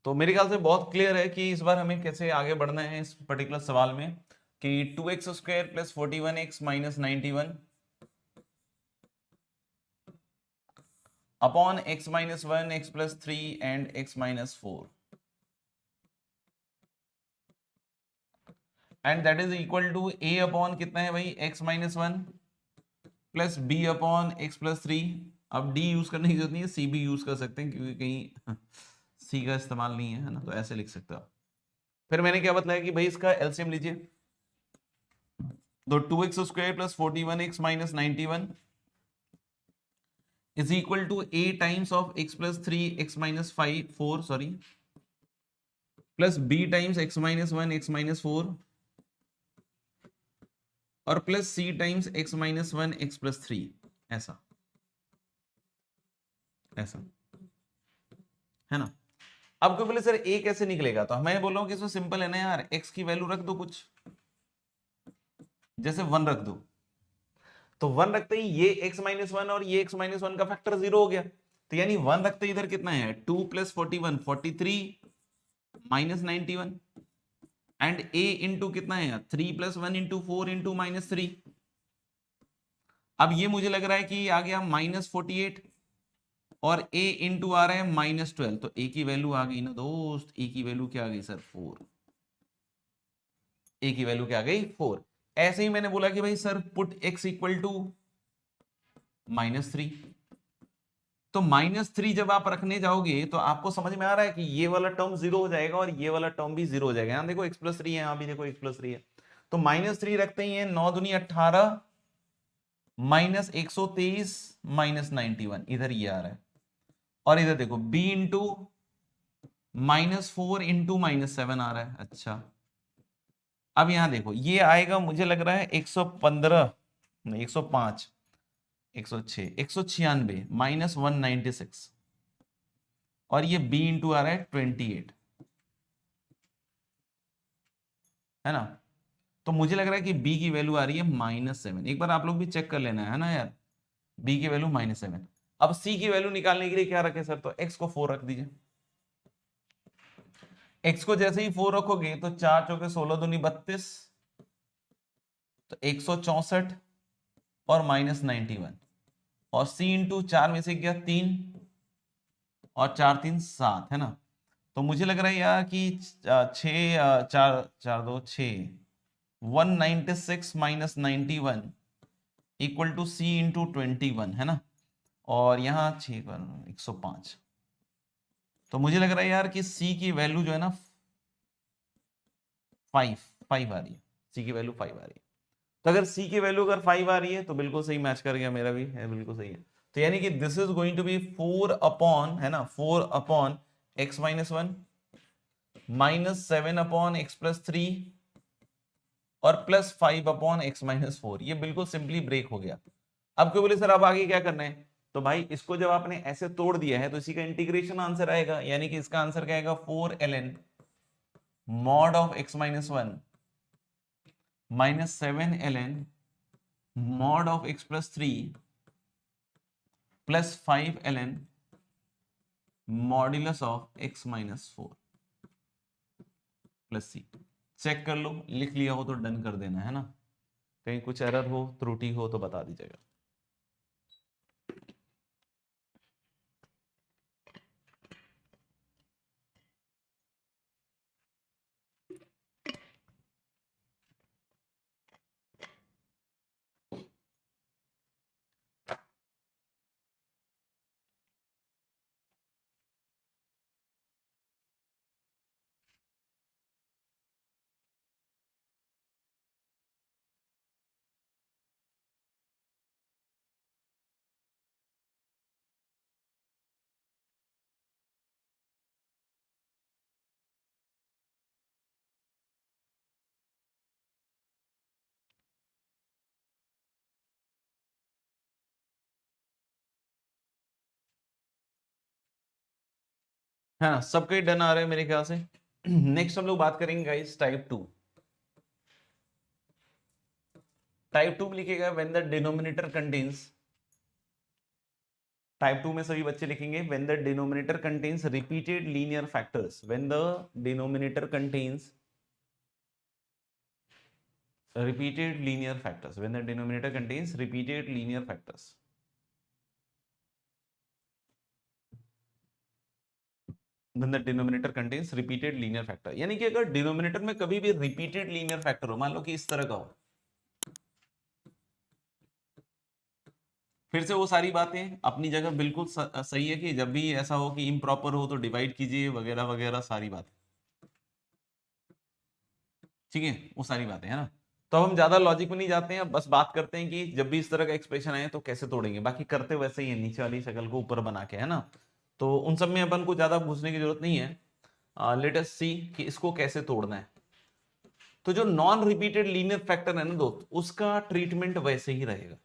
तो मेरे ख्याल से बहुत क्लियर है कि इस बार हमें कैसे आगे बढ़ना है इस पर्टिकुलर सवाल में, कि 2x square plus 41x minus 91 upon x minus 1 x plus 3 and x minus 4 and that is equal to a upon कितना है भाई, x minus 1 plus b upon x plus 3। अब d यूज करने की जरूरत नहीं है, c भी यूज कर सकते हैं क्योंकि कहीं c का इस्तेमाल नहीं है ना, तो ऐसे लिख सकते हो आप। फिर मैंने क्या बताया कि भाई इसका एलसीएम लीजिए, तो 2x square plus 41x minus 91 is equal to a times of x plus 3 x minus 5 4 sorry plus b times x minus 1 x minus 4 और plus c times x minus 1 x plus 3। ऐसा ऐसा है ना। अब कोई बोले सर a कैसे निकलेगा, तो मैं बोल रहा हूँ कि इसमें सिंपल है ना यार, x की वैल्यू रख दो कुछ, जैसे 1 रख दो, तो 1 रखते ही ये x माइनस 1 और ये x माइनस 1 का फैक्टर 0 हो गया, तो यानी 1 रखते ही इधर कितना है 2 plus 41 43 minus 91 and a into कितना है 3 प्लस 1 इंटू 4 इंटू माइनस 3। अब ये मुझे लग रहा है कि आ गया माइनस 48 और a इंटू आ रहा है माइनस 12, तो a की वैल्यू आ गई ना दोस्त, a की वैल्यू क्या आ गई सर 4, a की वैल्यू क्या आ गई 4। ऐसे ही मैंने बोला कि भाई sir put x equal to -3, तो -3 जब आप रखने जाओगे तो आपको समझ में आ रहा है कि ये वाला टर्म 0 हो जाएगा और ये वाला टर्म भी 0 हो जाएगा। यहां देखो x प्लस 3 है, यहां भी देखो x प्लस 3 है, तो -3 रखते ही है 9 दूनी 18 माइनस 123 माइनस 91 इधर ये आ रहा है, और इधर देखो b इंटू -4 इंटू -7 आ रहा है। अच्छा अब यहां देखो ये आएगा, मुझे लग रहा है 115 नहीं 105 106 196 माइनस 196 और ये b इंटू आ रहा है 28, है ना। तो मुझे लग रहा है कि b की वैल्यू आ रही है -7। एक बार आप लोग भी चेक कर लेना है ना यार, b की वैल्यू -7। अब c की वैल्यू निकालने के लिए क्या रखे सर, तो x को 4 रख दीजिए। x को जैसे ही 4 रखोगे तो 4 चौके 16 दूनी 32, तो 164 और -91 और c इंटू 4 में से गया 3 और 4 3 7, है ना। तो मुझे लग रहा है यार कि 6 4 4 2 6 196 minus 91 equal to c into 21, है ना, और यहाँ 6 105। तो मुझे लग रहा है यार कि c की वैल्यू जो है ना 5 आ रही है, c की वैल्यू 5 आ रही है। तो अगर c की वैल्यू अगर 5 आ रही है तो बिल्कुल सही मैच कर गया, मेरा भी है बिल्कुल सही है। तो यानी कि this is going to be 4 upon, है ना, 4 upon x minus 1 -7 upon x plus 3 और +5 अपॉन x माइनस 4। ये बिल्कुल सिंपली ब्रेक हो गया। अब क्यों बोले सर अब आगे क्या करना है, तो भाई इसको जब आपने ऐसे तोड़ दिया है तो इसी का इंटीग्रेशन आंसर आएगा, यानी कि इसका आंसर क्या आएगा 4ln mod of x minus 1 -7ln mod of x plus 3 plus 5ln modulus of x minus 4 plus c। Check कर लो, लिख लिया हो तो डन कर देना, है ना, कहीं कुछ एरर हो त्रुटि हो तो बता दीजिएगा। है ना, सबके डन आ रहे हैं मेरे ख्याल से। नेक्स्ट हम लोग बात करेंगे गाइस टाइप 2। टाइप 2 में लिखेगा when the denominator contains, type 2 में सभी बच्चे लिखेंगे when the denominator contains repeated linear factors, when the denominator contains repeated linear factors, when the denominator contains repeated linear factors, when the denominator contains repeated linear factor, यानी कि अगर denominator में कभी भी रिपीटेड लीनियर फैक्टर हो, मान लो कि इस तरह का हो, फिर से वो सारी बातें अपनी जगह बिल्कुल सही है कि जब भी ऐसा हो कि इम्प्रॉपर हो तो डिवाइड कीजिए वगैरह वगैरह सारी बातें, ठीक है, वो सारी बातें है ना। तो अब हम ज्यादा लॉजिक में नहीं जाते हैं, बस बात करते हैं कि जब भी इस तरह का एक्सप्रेशन आए तो कैसे तोड़ेंगे, बाकी करते वैसे ही है, नीचे वाली शक्ल को ऊपर बना के, है ना। तो उन सब में अपन को ज्यादा घुसने की जरूरत नहीं है। लेट अस सी कि इसको कैसे तोड़ना है। तो जो नॉन रिपीटेड लीनियर फैक्टर है ना दोस्त, उसका ट्रीटमेंट वैसे ही रहेगा।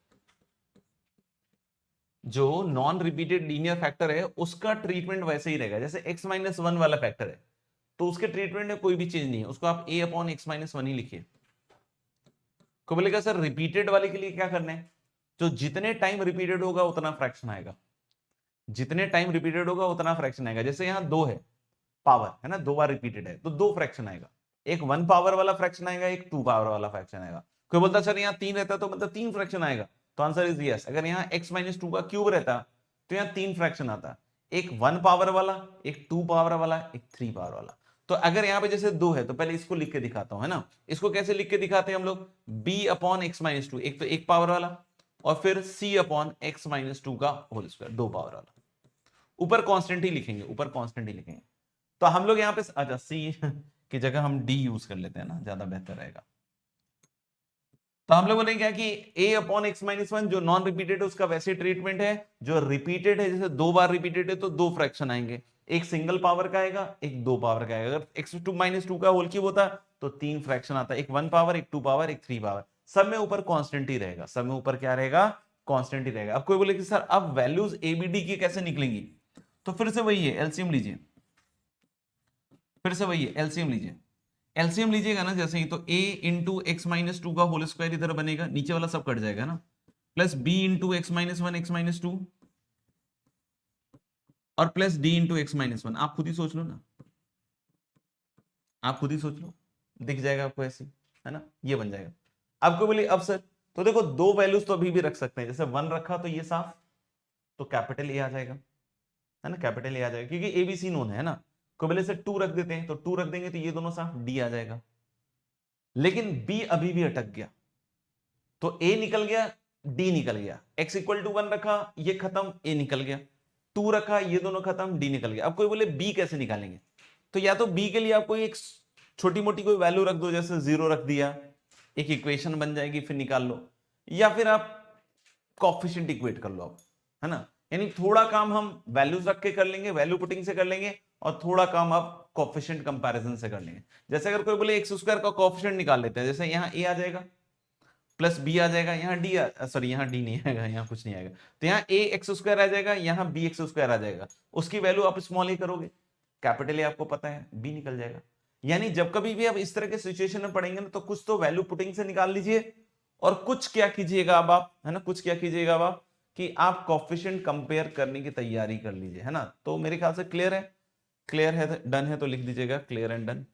जो नॉन रिपीटेड लीनियर फैक्टर है उसका ट्रीटमेंट वैसे ही रहेगा, जैसे x-1 वाला फैक्टर है तो उसके ट्रीटमेंट में कोई भी चेंज नहीं है, उसको आप a/x-1 ही लिखिए। को बोलेगा सर रिपीटेड वाले के लिए क्या करना है, जो जितने टाइम रिपीटेड होगा उतना फ्रैक्शन आएगा, जितने टाइम रिपीटेड होगा उतना फ्रैक्शन आएगा। जैसे यहां 2 है पावर, है ना, 2 बार रिपीटेड है तो 2 फ्रैक्शन आएगा, एक 1 पावर वाला फ्रैक्शन आएगा, एक 2 पावर वाला फ्रैक्शन आएगा। कोई बोलता सर यहाँ 3 रहता तो मतलब 3 फ्रैक्शन आएगा, तो आंसर इज यस। अगर यहाँ x-2 का क्यूब रहता तो यहाँ 3 फ्रैक्शन आता, एक 1 पावर वाला, एक 2 पावर वाला, एक 3 पावर वाला। तो अगर यहाँ पे जैसे 2 है तो पहले इसको लिख के दिखाता हूं, है ना। इसको कैसे लिख के दिखाते हैं हम लोग, b/x-2, एक तो 1 पावर वाला और फिर c/x-2 का होल स्क्वायर, 2 पावर वाला। ऊपर कांस्टेंट ही लिखेंगे, ऊपर कांस्टेंट ही लिखेंगे। तो हम लोग यहाँ पे अच्छा सी की जगह हम डी यूज कर लेते हैं ना, ज्यादा बेहतर रहेगा। तो हम लोग बोलेंगे क्या कि a/x-1 जो नॉन रिपीटेड है उसका वैसे ट्रीटमेंट है, जो रिपीटेड है जैसे 2 बार रिपीटेड है तो 2 फ्रैक्शन आएंगे, एक सिंगल पावर का आएगा, एक 2 पावर का आएगा। अगर x2 का होल क्यूब होता तो 3 फ्रैक्शन आता, एक 1 पावर, एक 2 पावर, एक 3 पावर। सब में ऊपर कांस्टेंट ही रहेगा, सब में ऊपर क्या रहेगा, कांस्टेंट ही रहेगा। अब कोई बोले कि सर अब वैल्यूज एबीडी की कैसे निकलेंगी, तो फिर से वही है, एलसीएम लीजिए, फिर से वही है, एलसीएम लीजिए। एलसीएम लीजिएगा ना जैसे ही, तो a/x-2 का होल स्क्वायर इधर बनेगा, नीचे वाला सब कट जाएगा ना, प्लस b/x-1 x-2 और प्लस d/x-1। आप खुद ही सोच लो ना, आप खुद ही सोच लो, दिख जाएगा आपको ऐसे, है ना, ये बन जाएगा। आपको बोलिए अब सर, तो देखो 2 वैल्यूज तो अभी भी रख सकते हैं, जैसे 1 रखा तो ये साफ, तो कैपिटल ए आ जाएगा, है ना, कैपिटल ए आ जाएगा क्योंकि एबीसी नोन है ना। को बोले से 2 रख देते हैं तो 2 रख देंगे तो ये दोनों साफ, डी आ जाएगा। लेकिन बी अभी भी अटक गया, तो ए निकल गया, डी निकल गया। x=1 रखा, ये खत्म, ए निकल गया। 2 रखा, ये दोनों खत्म, डी निकल गया। अब कोई बोले बी कैसे निकालेंगे, तो या तो बी के लिए आप कोई एक छोटी मोटी कोई वैल्यू रख दो, जैसे 0 रख दिया, एक इक्वेशन बन जाएगी, फिर निकाल लो। या फिर आप कोएफिशिएंट इक्वेट कर लो आप, है ना। यानी थोड़ा काम हम वैल्यूज रख के कर लेंगे, वैल्यू पुटिंग से कर लेंगे, और थोड़ा काम आप कोएफिशिएंट कंपैरिजन से कर लेंगे। जैसे अगर कोई बोले x² का कोएफिशिएंट निकाल लेते हैं, जैसे यहाँ a आ जाएगा प्लस बी आ जाएगा, यहाँ डी, सॉरी यहाँ डी नहीं आएगा, यहाँ कुछ नहीं आएगा, तो यहाँ a(x²) आ जाएगा, यहाँ b(x²) आ जाएगा। उसकी वैल्यू आप स्मॉल ही करोगे, कैपिटल ए आपको पता है, बी निकल जाएगा। यानी जब कभी भी आप इस तरह के सिचुएशन में पढ़ेंगे ना, तो कुछ तो वैल्यू पुटिंग से निकाल लीजिए, और कुछ क्या कीजिएगा अब आप, है ना, कुछ क्या कीजिएगा अब आप कि आप कोएफिशिएंट कंपेयर करने की तैयारी कर लीजिए, है ना। तो मेरे ख्याल से क्लियर है, क्लियर है, डन है तो लिख दीजिएगा क्लियर एंड डन।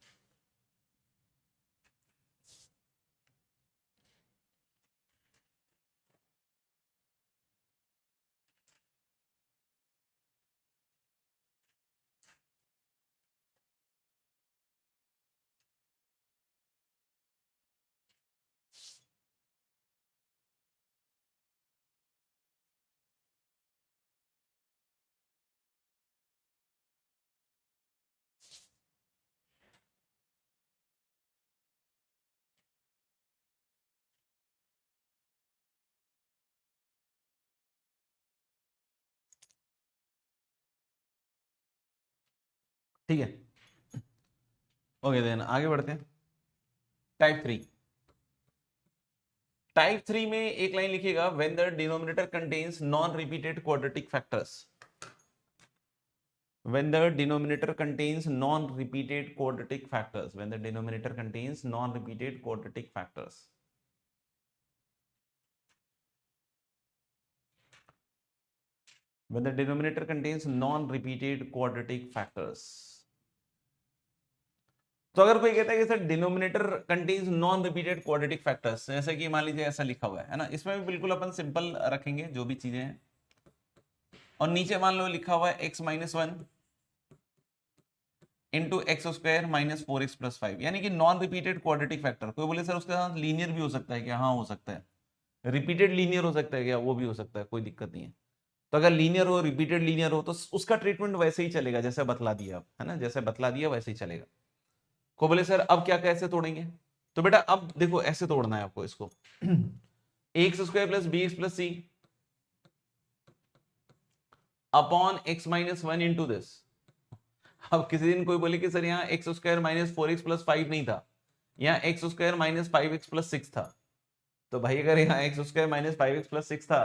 ठीक है, ओके देन आगे बढ़ते हैं। टाइप 3, टाइप 3 में एक लाइन लिखिएगा, when the denominator contains non repeated quadratic factors, when the denominator contains non-repeated quadratic factors, when the denominator contains non-repeated quadratic factors. When the denominator contains non-repeated quadratic factors. तो अगर कोई कहता है कि sir denominator contains non repeated quadratic factors, जैसे कि मान लीजिए ऐसा लिखा हुआ है ना, इसमें भी बिल्कुल अपन सिंपल रखेंगे जो भी चीजें हैं, और नीचे मान लो लिखा हुआ है x minus one into x square minus 4x plus 5, यानी कि नॉन रिपीटेड क्वाड्रेटिक फैक्टर। कोई बोले सर उसके साथ लीनियर भी हो सकता है क्या? हाँ हो सकता है। रिपीटेड लीनियर हो सकता है क्या? वो भी हो सकता है, कोई दिक्कत नहीं है। तो अगर लीनियर हो, रिपीटेड लीनियर हो, तो उसका ट्रीटमेंट वैसे ही चलेगा जैसे बतला दिया आप, है ना, जैसे बतला दिया वैसे ही चलेगा। को बोले सर अब क्या कैसे तोड़ेंगे? तो बेटा अब देखो ऐसे तोड़ना है आपको इसको x square plus B x plus C upon x minus one into this. अब किसी दिन कोई बोले कि सर यहाँ x square minus 4x plus 5 नहीं था, यहाँ x square minus 5x plus 6 था। तो भाई अगर यहाँ x square minus 5x plus 6 था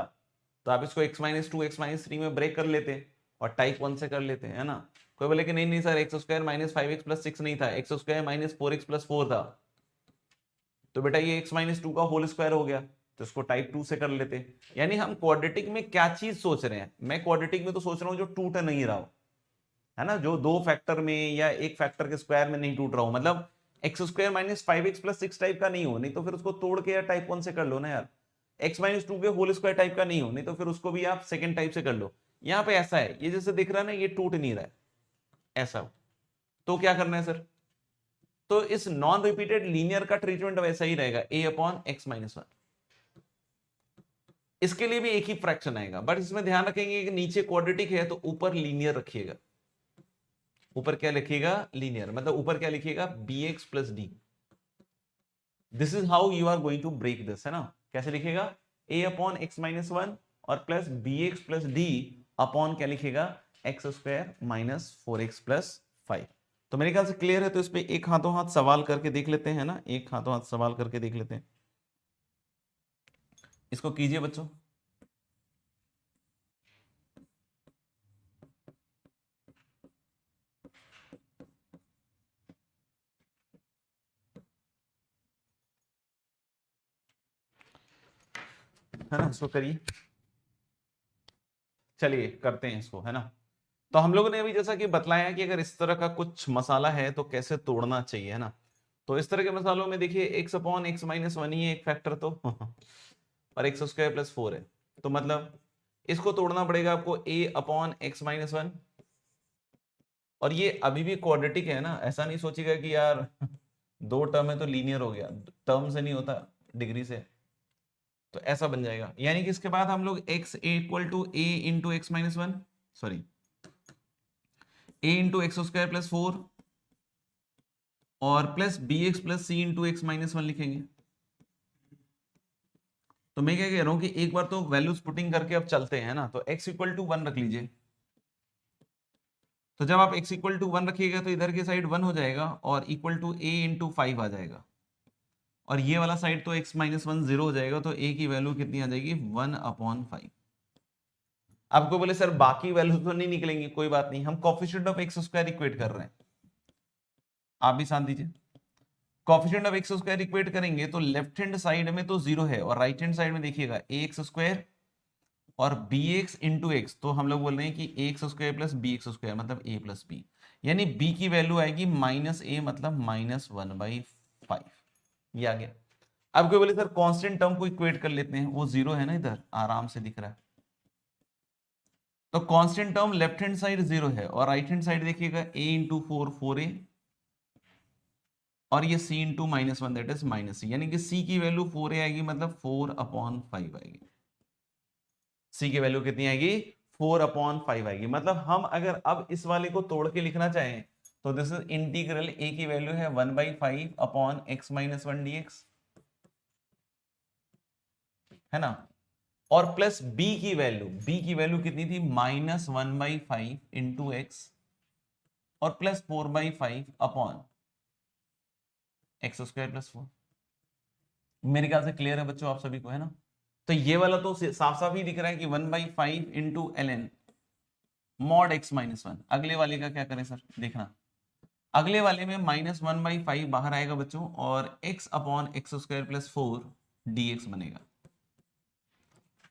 तो आप इसको x माइनस 2 x माइनस 3 में ब्रेक कर लेते और टाइप 1 से कर लेते, है ना। कोई बोले कि नहीं नहीं sir x square minus 5x plus 6 नहीं था, x square minus 4x plus 4 था। तो बेटा ये x माइनस 2 का होल स्क्वायर हो गया, तो इसको टाइप 2 से कर लेते। यानी हम क्वाड्रेटिक में क्या चीज सोच रहे हैं? मैं क्वाड्रेटिक में तो सोच रहा हूं जो टूट नहीं रहा हो, है ना, जो दो फैक्टर में या एक फैक्टर के स्क्वायर में नहीं टूट रहा हो, मतलब x square minus 5x plus 6 type का नहीं हो, नहीं तो फिर उसको तोड़ के या टाइप 1 से कर लो ना यार। एक्स माइनस 2 के होल स्क्वायर टाइप का नहीं हो, नहीं तो फिर उसको भी आप सेकंड टाइप से कर लो। यहाँ पे ऐसा है, ये जैसे दिख रहा है ना, ये टूट नहीं रहा है ऐसा, तो क्या करना है सर? तो इस नॉन रिपीटेड लीनियर का ट्रीटमेंट वैसा ही रहेगा, a upon x minus one. इसके लिए भी एक ही फ्रैक्शन आएगा, बट इसमें ध्यान रखेंगे कि नीचे क्वाड्रेटिक है तो ऊपर लीनियर रखिएगा। ऊपर क्या लिखिएगा? लीनियर, मतलब ऊपर क्या लिखिएगा? bx plus d. This is how you are going to break this, है ना। कैसे लिखिएगा? a upon x minus one और plus bx plus d upon क्या लिखिएगा? X square minus 4x plus 5। तो मेरे ख्याल से क्लियर है। तो इस पे एक हाथों हाथ सवाल करके देख लेते हैं ना, एक हाथों हाथ सवाल करके देख लेते हैं। इसको कीजिए बच्चों। है ना, इसको करिए। चलिए करते हैं इसको, है ना। तो हम लोगों ने अभी जैसा कि बतलाया कि अगर इस तरह का कुछ मसाला है तो कैसे तोड़ना चाहिए, है ना। तो इस तरह के मसालों में देखिए x upon x minus one ही है एक फैक्टर तो और एक्स स्क्वायर प्लस 4 है, तो मतलब इसको तोड़ना पड़ेगा आपको a upon x minus one. और ये अभी भी क्वाड्रेटिक है ना, ऐसा नहीं सोचिएगा कि यार दो टर्म है तो लीनियर हो गया, टर्म से नहीं होता, डिग्री से। तो ऐसा बन जाएगा, यानी कि इसके बाद हम लोग x equal to a into x minus one, sorry a into x square plus 4 और plus bx plus c into x minus one लिखेंगे। तो मैं क्या कह रहा हूं कि एक बार तो वैल्यूज पुटिंग करके अब चलते हैं ना। तो x इक्वल टू 1 रख लीजिए। तो जब आप x इक्वल टू 1 रखिएगा तो इधर की साइड 1 हो जाएगा और इक्वल टू a इंटू 5 आ जाएगा, और ये वाला साइड तो x माइनस वन 0 हो जाएगा। तो a की वैल्यू कितनी आ जाएगी? 1 अपॉन 5। आपको बोले सर बाकी वैल्यू तो नहीं निकलेंगी, कोई बात नहीं, हम coefficient of x square equate कर रहे हैं। आप भी साथ दीजिए। Coefficient of x square equate करेंगे तो लेफ्ट हैंड साइड में तो 0 है और राइट हैंड साइड में देखिएगा ए एक्स स्क्वायर और बी एक्स इंटू एक्स। तो हम लोग बोल रहे हैं कि a x square plus B x square मतलब ए प्लस बी, यानी बी की वैल्यू आएगी माइनस ए मतलब माइनस 1/5। ये आ गया। अब कोई बोले सर कांस्टेंट टर्म को इक्वेट कर लेते हैं, वो 0 है ना, इधर आराम से दिख रहा है। तो constant term left hand side 0 है और राइट हैंड साइड देखिएगा a इंटू 4 4a और ये c into minus one that is minus c, यानी कि c की वैल्यू 4a आएगी मतलब 4 अपॉन 5 आएगी। c की वैल्यू कितनी आएगी? 4 अपॉन 5 आएगी। मतलब हम अगर अब इस वाले को तोड़ के लिखना चाहें तो दिस इज इंटीग्रल a की वैल्यू है 1/5 upon x minus one D, है ना, और प्लस b की वैल्यू कितनी थी? माइनस 1/5 इंटू एक्स और plus 4/5 upon x square plus 4। मेरे ख्याल से क्लियर है बच्चों आप सभी को, है ना। तो ये वाला तो साफ साफ ही दिख रहा है कि 1/5 into ln mod x minus one. अगले वाले का क्या करें सर, देखना अगले वाले में -1/5 बाहर आएगा बच्चों, और x upon x square plus 4 dx बनेगा।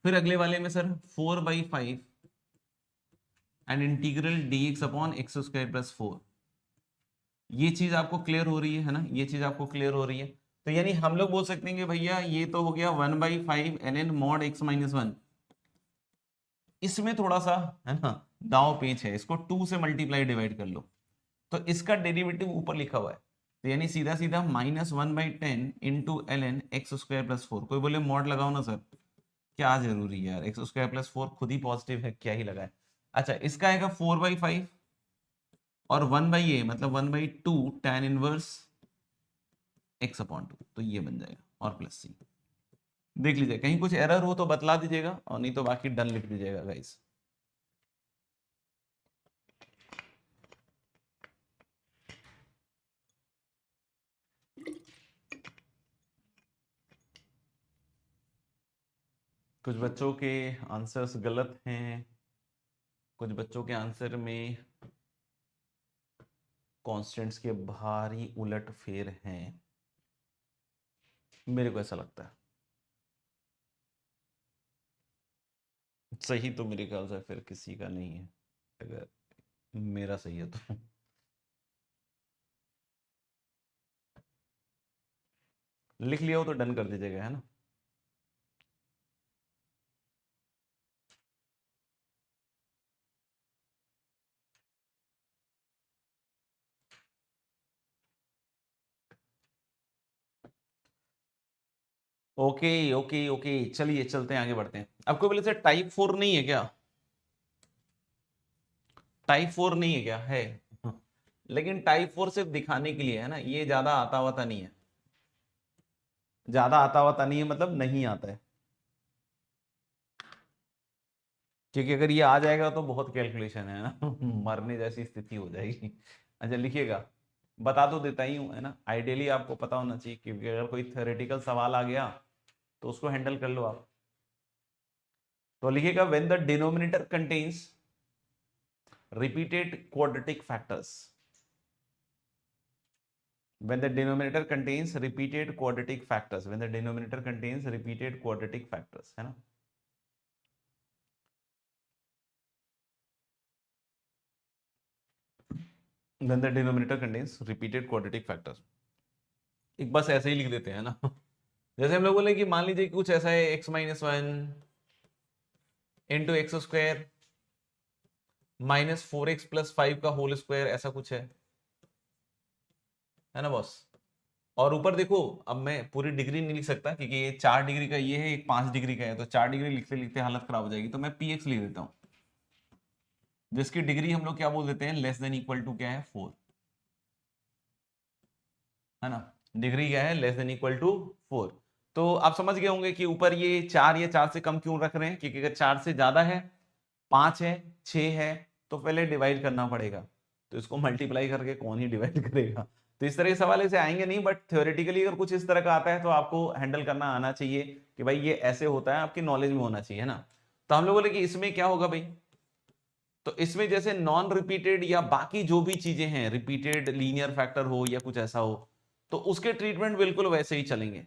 फिर अगले वाले में sir 4/5 and integral dx upon x square plus 4। ये चीज आपको क्लियर हो रही है ना, ये चीज आपको क्लियर हो रही है। तो यानी हम लोग बोल सकते हैं कि भैया ये तो हो गया 1/5 ln mod x minus one. इसमें थोड़ा सा है ना दांव पेच है, इसको 2 से मल्टीप्लाई डिवाइड कर लो, तो इसका डेरिवेटिव ऊपर लिखा हुआ है। तो यानी सीधा सीधा -1/10 into ln x square plus 4। कोई बोले मॉड लगाओ ना सर, क्या जरूरी है यार, एक्स स्क्वायर प्लस 4 खुद ही पॉजिटिव है, क्या ही लगाए। अच्छा, इसका आएगा 4/5 और 1/a मतलब 1/2 tan इनवर्स x अपॉन 2, तो ये बन जाएगा, और प्लस सी। देख लीजिए कहीं कुछ एरर हो तो बतला दीजिएगा, और नहीं तो बाकी डन लिख दीजिएगा गाइस। कुछ बच्चों के आंसर्स गलत हैं, कुछ बच्चों के आंसर में कॉन्स्टेंट्स के भारी उलट फेर हैं, मेरे को ऐसा लगता है। सही तो मेरे ख्याल से फिर किसी का नहीं है, अगर मेरा सही है तो। लिख लिया हो तो डन कर दीजिएगा, है ना। ओके ओके ओके, चलिए चलते हैं, आगे बढ़ते हैं। आपको बोले से टाइप 4 नहीं है क्या, टाइप 4 नहीं है क्या, है। लेकिन टाइप 4 सिर्फ दिखाने के लिए है ना, ये ज्यादा आता वाता नहीं है, ज्यादा आता वाता नहीं है मतलब नहीं आता है, क्योंकि अगर ये आ जाएगा तो बहुत कैलकुलेशन है ना। मरने जैसी स्थिति हो जाएगी। अच्छा लिखिएगा, बता तो देता ही हूँ है ना, आइडियली आपको पता होना चाहिए, क्योंकि अगर कोई थ्योरेटिकल सवाल आ गया तो उसको हैंडल कर लो आप। तो लिखिएगा when the denominator contains repeated quadratic factors, when the denominator contains repeated quadratic factors, when the denominator contains repeated quadratic factors, है ना। when the denominator contains repeated quadratic factors, एक बस ऐसे ही लिख देते हैं ना। जैसे हम लोग बोले कि मान लीजिए कुछ ऐसा है x minus one into x square -4x + 5 का होल स्क्वायर, ऐसा कुछ है ना बॉस। और ऊपर देखो, अब मैं पूरी डिग्री नहीं लिख सकता क्योंकि ये 4 डिग्री का ये है, एक 5 डिग्री का है, तो 4 डिग्री लिखते लिखते हालत खराब हो जाएगी, तो मैं px लिख देता हूँ, जिसकी डिग्री हम लोग क्या बोल देते हैं, लेस देन इक्वल टू क्या है 4, है ना। डिग्री क्या है, लेस देन इक्वल टू 4। तो आप समझ गए होंगे कि ऊपर ये 4 या 4 से कम क्यों रख रहे हैं, क्योंकि अगर 4 से ज्यादा है, 5 है, 6 है, तो पहले डिवाइड करना पड़ेगा, तो इसको मल्टीप्लाई करके कौन ही डिवाइड करेगा। तो इस तरह के सवाल ऐसे आएंगे नहीं, बट थ्योरेटिकली अगर कुछ इस तरह का आता है तो आपको हैंडल करना आना चाहिए कि भाई ये ऐसे होता है, आपकी नॉलेज में होना चाहिए, है ना। तो हम लोग बोले कि इसमें क्या होगा भाई, तो इसमें जैसे नॉन रिपीटेड या बाकी जो भी चीजें हैं, रिपीटेड लीनियर फैक्टर हो या कुछ ऐसा हो, तो उसके ट्रीटमेंट बिल्कुल वैसे ही चलेंगे,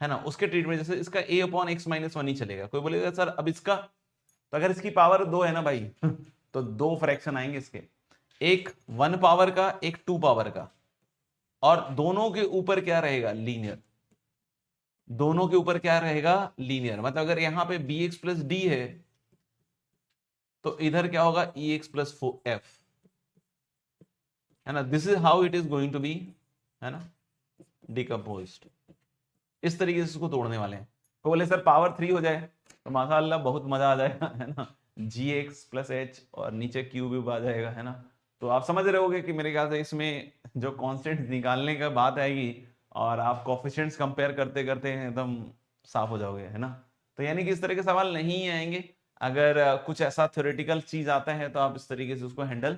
है ना। उसके ट्रीटमेंट जैसे इसका a upon x minus one ही चलेगा। कोई बोलेगा सर अब इसका, तो अगर इसकी पावर 2 है ना भाई, तो 2 फ्रैक्शन आएंगे इसके, एक 1 पावर का, एक 2 पावर का, और दोनों के ऊपर क्या रहेगा, लीनियर। दोनों के ऊपर क्या रहेगा, लीनियर। मतलब अगर यहां पे bx प्लस डी है, तो इधर क्या होगा, ex प्लस f, है ना। This is how it is going to be, है ना, डिकम्पोज्ड। इस तरीके से इसको तोड़ने वाले हैं। तो बोले सर पावर 3 हो जाए तो माशाअल्लाह बहुत मजा आ जाएगा, है ना, gx प्लस h और नीचे क्यूब आ जाएगा, है ना। तो आप समझ रहे होगे कि मेरे ख्याल से इसमें जो कांस्टेंट निकालने का बात आएगी, और आप कोफिशिएंट्स कंपेयर करते करते एकदम साफ हो जाओगे, है ना। तो यानी कि इस तरह के सवाल नहीं आएंगे। अगर कुछ ऐसा थ्योरेटिकल चीज आता है तो आप इस तरीके से उसको हैंडल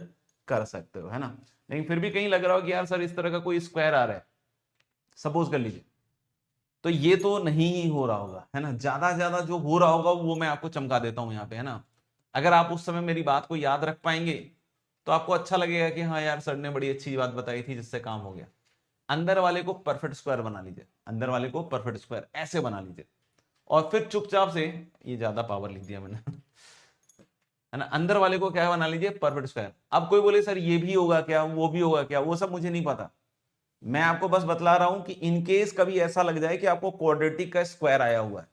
कर सकते हो, है ना। लेकिन फिर भी कहीं लग रहा हो कि यार सर इस तरह का कोई स्क्वायर आ रहा है, सपोज कर लीजिए, तो ये तो नहीं ही हो रहा होगा, है ना। ज्यादा ज्यादा जो हो रहा होगा वो मैं आपको चमका देता हूं यहाँ पे, है ना। अगर आप उस समय मेरी बात को याद रख पाएंगे तो आपको अच्छा लगेगा कि हाँ यार सर ने बड़ी अच्छी बात बताई थी जिससे काम हो गया। अंदर वाले को परफेक्ट स्क्वायर बना लीजिए, अंदर वाले को परफेक्ट स्क्वायर ऐसे बना लीजिए, और फिर चुपचाप से, ये ज्यादा पावर लिख दिया मैंने है ना, अंदर वाले को क्या बना लीजिए, परफेक्ट स्क्वायर। अब कोई बोले सर ये भी होगा क्या, वो भी होगा क्या, वो सब मुझे नहीं पता, मैं आपको बस बतला रहा हूं कि इनकेस कभी ऐसा लग जाए कि आपको क्वाड्रेटिक का स्क्वायर आया हुआ है,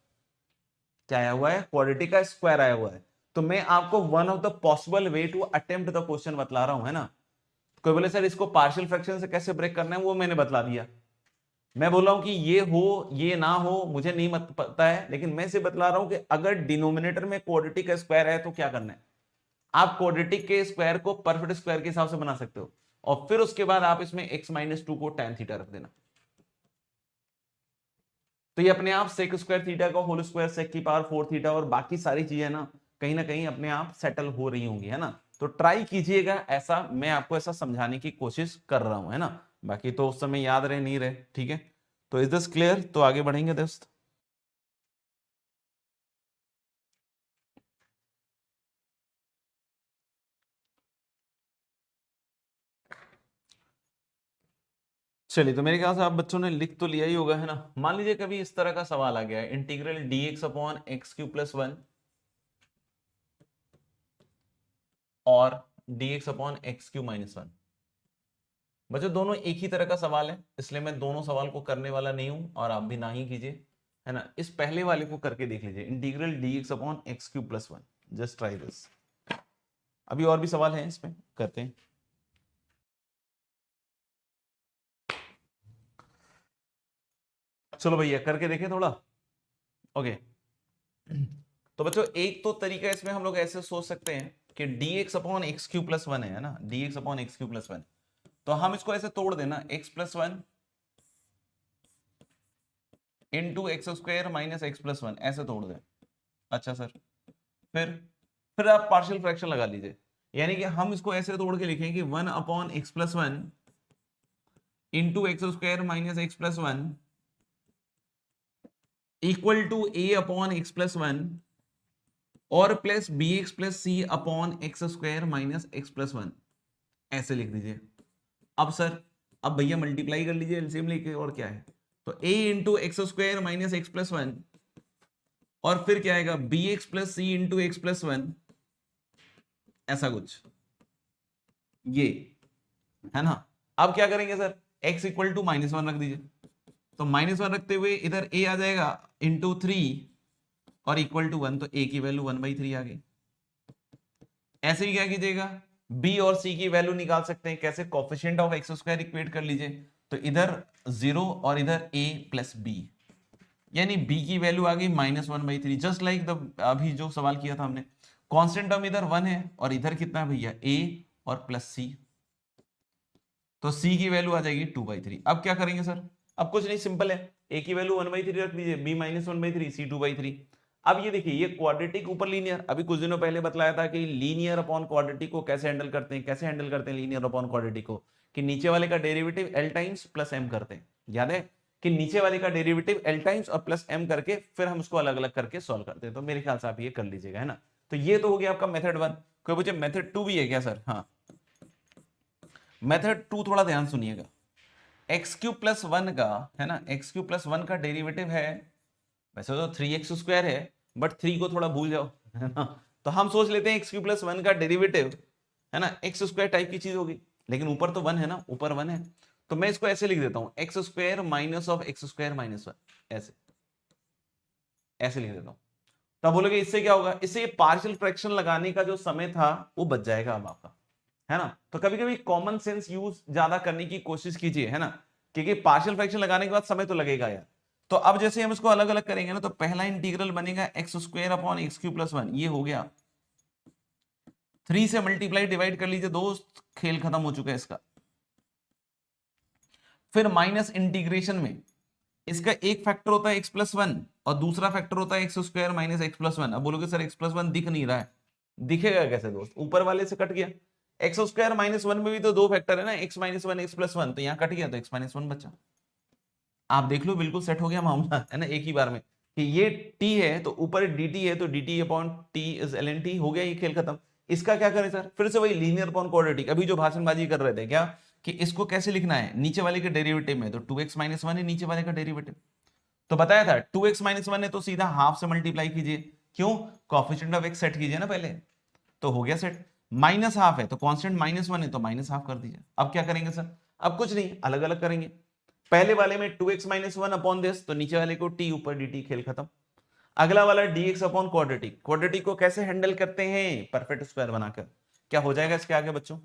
क्या आया हुआ है, क्वाड्रेटिक का स्क्वायर आया हुआ है, तो मैं आपको one of the possible way to attempt the question बतला रहा हूं, है ना। कोई बोले सर इसको पार्शियल फ्रैक्शन से कैसे ब्रेक करना है, वो मैंने बतला दिया। मैं बोल रहा हूं कि ये हो ये ना हो मुझे नहीं पता है, लेकिन मैं से बतला रहा हूं कि अगर डिनोमिनेटर में क्वाड्रेटिक का स्क्वायर है तो क्या करना है, आप क्वाड्रेटिक के स्क्वायर को परफेक्ट स्क्वायर के हिसाब से बना सकते हो, और फिर उसके बाद आप इसमें x-2 को tan थीटा रख देना, तो ये अपने आप sec स्क्वायर थीटा का होल स्क्वायर sec की पावर 4 थीटा और बाकी सारी चीजें ना कहीं अपने आप सेटल हो रही होंगी, है ना। तो ट्राई कीजिएगा, ऐसा मैं आपको ऐसा समझाने की कोशिश कर रहा हूं, है ना। बाकी तो उस समय याद रहे नहीं रहे, ठीक है। तो इज दिस क्लियर, तो आगे बढ़ेंगे दोस्त। चलिए, तो मेरे ख्याल से आप बच्चों ने लिख तो लिया ही होगा, है ना। मान लीजिए कभी इस तरह का सवाल आ गया है, इंटीग्रल dx अपॉन x³ + 1 और dx अपॉन x³ - 1। बच्चों दोनों एक ही तरह का सवाल है, इसलिए मैं दोनों सवाल को करने वाला नहीं हूं, और आप भी ना ही कीजिए, है ना। इस पहले वाले को करके देख लीजिए, integral dx upon x³ + 1, just try this. अभी और भी सवाल हैं इसमें, करते हैं। चलो भैया करके देखें थोड़ा, ओके। तो बच्चों एक तो तरीका इसमें हम लोग ऐसे सोच सकते हैं कि dx अपॉन x³ + 1 है ना, dx अपॉन x³ + 1, तो हम इसको ऐसे तोड़ देना, x + 1 इंटू x² - x + 1, ऐसे तोड़ दें। अच्छा सर, फिर आप पार्शियल फ्रैक्शन लगा लीजिए, यानी कि हम इसको ऐसे तोड़ के लिखेंगे 1 upon x + 1 into x² - x + 1 equal to a upon x + 1 और plus bx + c upon x² - x + 1, ऐसे लिख दीजिए। अब सर, अब भैया मल्टीप्लाई कर लीजिए, एलसीएम लेके, और क्या है, तो a इंटू x² - x + 1 और फिर क्या आएगा bx + c इंटू x + 1, ऐसा कुछ, ये, है ना। अब क्या करेंगे सर, x इक्वल टू -1 रख दीजिए, तो -1 रखते हुए इधर a आ जाएगा इंटू 3 और इक्वल टू 1, तो a की वैल्यू 1/3 आ गई। ऐसे ही क्या कीजिएगा, b और c की वैल्यू निकाल सकते हैं, कैसे, कोफिशिएंट ऑफ x² इक्वेट कर लीजिए, तो इधर 0 और इधर a + b, यानी b की वैल्यू आ गई -1/3, जस्ट लाइक द अभी जो सवाल किया था हमने। कांस्टेंट टर्म इधर 1 है और इधर कितना है भैया, a और प्लस c, तो c की वैल्यू आ जाएगी 2/3। अब क्या करेंगे सर, अब कुछ नहीं, सिंपल है, a की वैल्यू 1/3 रख दीजिए, b -1/3, c 2/3। अब ये देखिए, ये क्वाड्रेटिक ऊपर लीनियर, अभी कुछ दिनों पहले बतलाया था कि लीनियर अपॉन क्वाड्रेटिक को कैसे हैंडल करते हैं, कैसे हैंडल करते हैं लीनियर अपॉन क्वाड्रेटिक को, कि नीचे वाले का derivative l times plus m करते हैं, याद है कि नीचे वाले का डेरिवेटिव l टाइम्स और प्लस m करके फिर हम उसको अलग अलग करके सॉल्व करते हैं। तो मेरे ख्याल से आप ये कर लीजिएगा, है ना। तो ये तो हो गया आपका मेथड 1। कोई पूछे मेथड 2 भी है क्या सर, हाँ, मेथड 2 थोड़ा ध्यान सुनिएगा। x³ + 1 का, है ना, x³ + 1 का डेरिवेटिव है, वैसे तो 3x² है, बट 3 को थोड़ा भूल जाओ, है ना। तो हम सोच लेते हैं x³ + 1 का डेरिवेटिव, है ना, x² टाइप की चीज होगी, लेकिन ऊपर तो 1 है ना, ऊपर 1 है, तो मैं इसको ऐसे लिख देता हूं, x² माइनस ऑफ x² - 1, ऐसे ऐसे लिख देता हूं। तब बोलोगे इससे क्या होगा, इससे पार्शियल फ्रैक्शन लगाने का जो समय था वो बच जाएगा अब आपका, है ना। तो कभी कभी कॉमन सेंस यूज ज्यादा करने की कोशिश कीजिए, है ना, क्योंकि पार्शियल फ्रैक्शन लगाने के बाद समय तो लगेगा यार। तो अब जैसे हम इसको अलग अलग करेंगे ना, तो पहला इंटीग्रल बनेगा x² अपॉन x³ + 1, ये हो गया, 3 से मल्टीप्लाई डिवाइड कर लीजिए दोस्त, खेल खत्म हो चुका है इसका। फिर माइनस इंटीग्रेशन में इसका एक फैक्टर होता है x + 1 और दूसरा फैक्टर होता है x² - x + 1। अब बोलोगे सर x + 1 दिख नहीं रहा है, दिखेगा कैसे दोस्त, ऊपर वाले से कट गया, x² - 1 में भी तो दो फैक्टर है ना, x - 1 x + 1, तो यहां कट गया तो x - 1 बचा। आप देख लो बिल्कुल सेट हो गया मामला, है ना, एक ही बार में। कि ये t है तो ऊपर dt है तो dt upon t is ln t, हो गया ये खेल खत्म। इसका क्या करें सर, फिर से वही लीनियर अपॉन क्वाड्रेटिक, अभी जो भाषणबाजी कर रहे थे क्या कि इसको कैसे लिखना है, नीचे वाले के डेरिवेटिव में, तो 2x माइनस वन है नीचे वाले का डेरिवेटिव, तो बताया था 2x माइनस वन है तो सीधा हाफ से मल्टीप्लाई कीजिए, क्यों, कोएफिशिएंट ऑफ x सेट कीजिए ना पहले, तो हो गया सेट। माइनस हाफ है तो कांस्टेंट माइनस वन है तो माइनस हाफ कर दीजिए। अब क्या करेंगे सर, अब कुछ नहीं, अलग अलग करेंगे। पहले वाले में 2x minus one upon this, तो नीचे वाले को t ऊपर dt, खेल खत्म। अगला वाला dx अपॉन क्वाड्रेटिक, क्वाड्रेटिक को कैसे हैंडल करते हैं, परफेक्ट स्क्वायर बनाकर, क्या हो जाएगा इसके आगे बच्चों,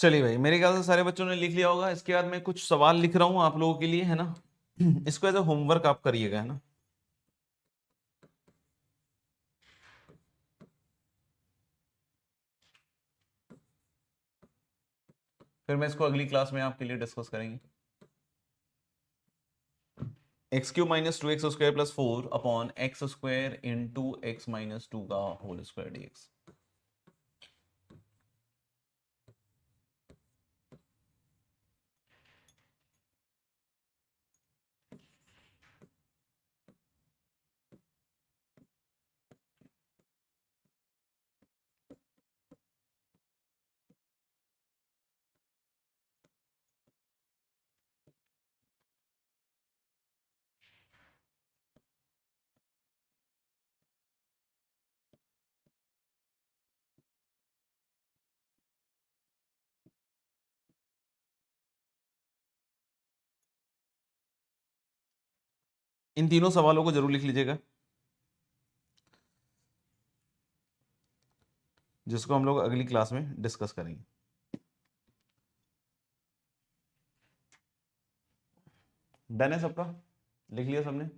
चलिए भाई, मेरे ख्याल से सारे बच्चों ने लिख लिया होगा। इसके बाद मैं कुछ सवाल लिख रहा हूं आप लोगों के लिए, है ना, इसको एज अ होमवर्क आप करिएगा, है ना। फिर मैं इसको अगली क्लास में आपके लिए डिस्कस करेंगे। X cube minus two x square plus four upon x square into x minus to का होल स्क्वायर डीएक्स। इन तीनों सवालों को जरूर लिख लीजिएगा, जिसको हम लोग अगली क्लास में डिस्कस करेंगे। डन है सबका, लिख लिया सबने,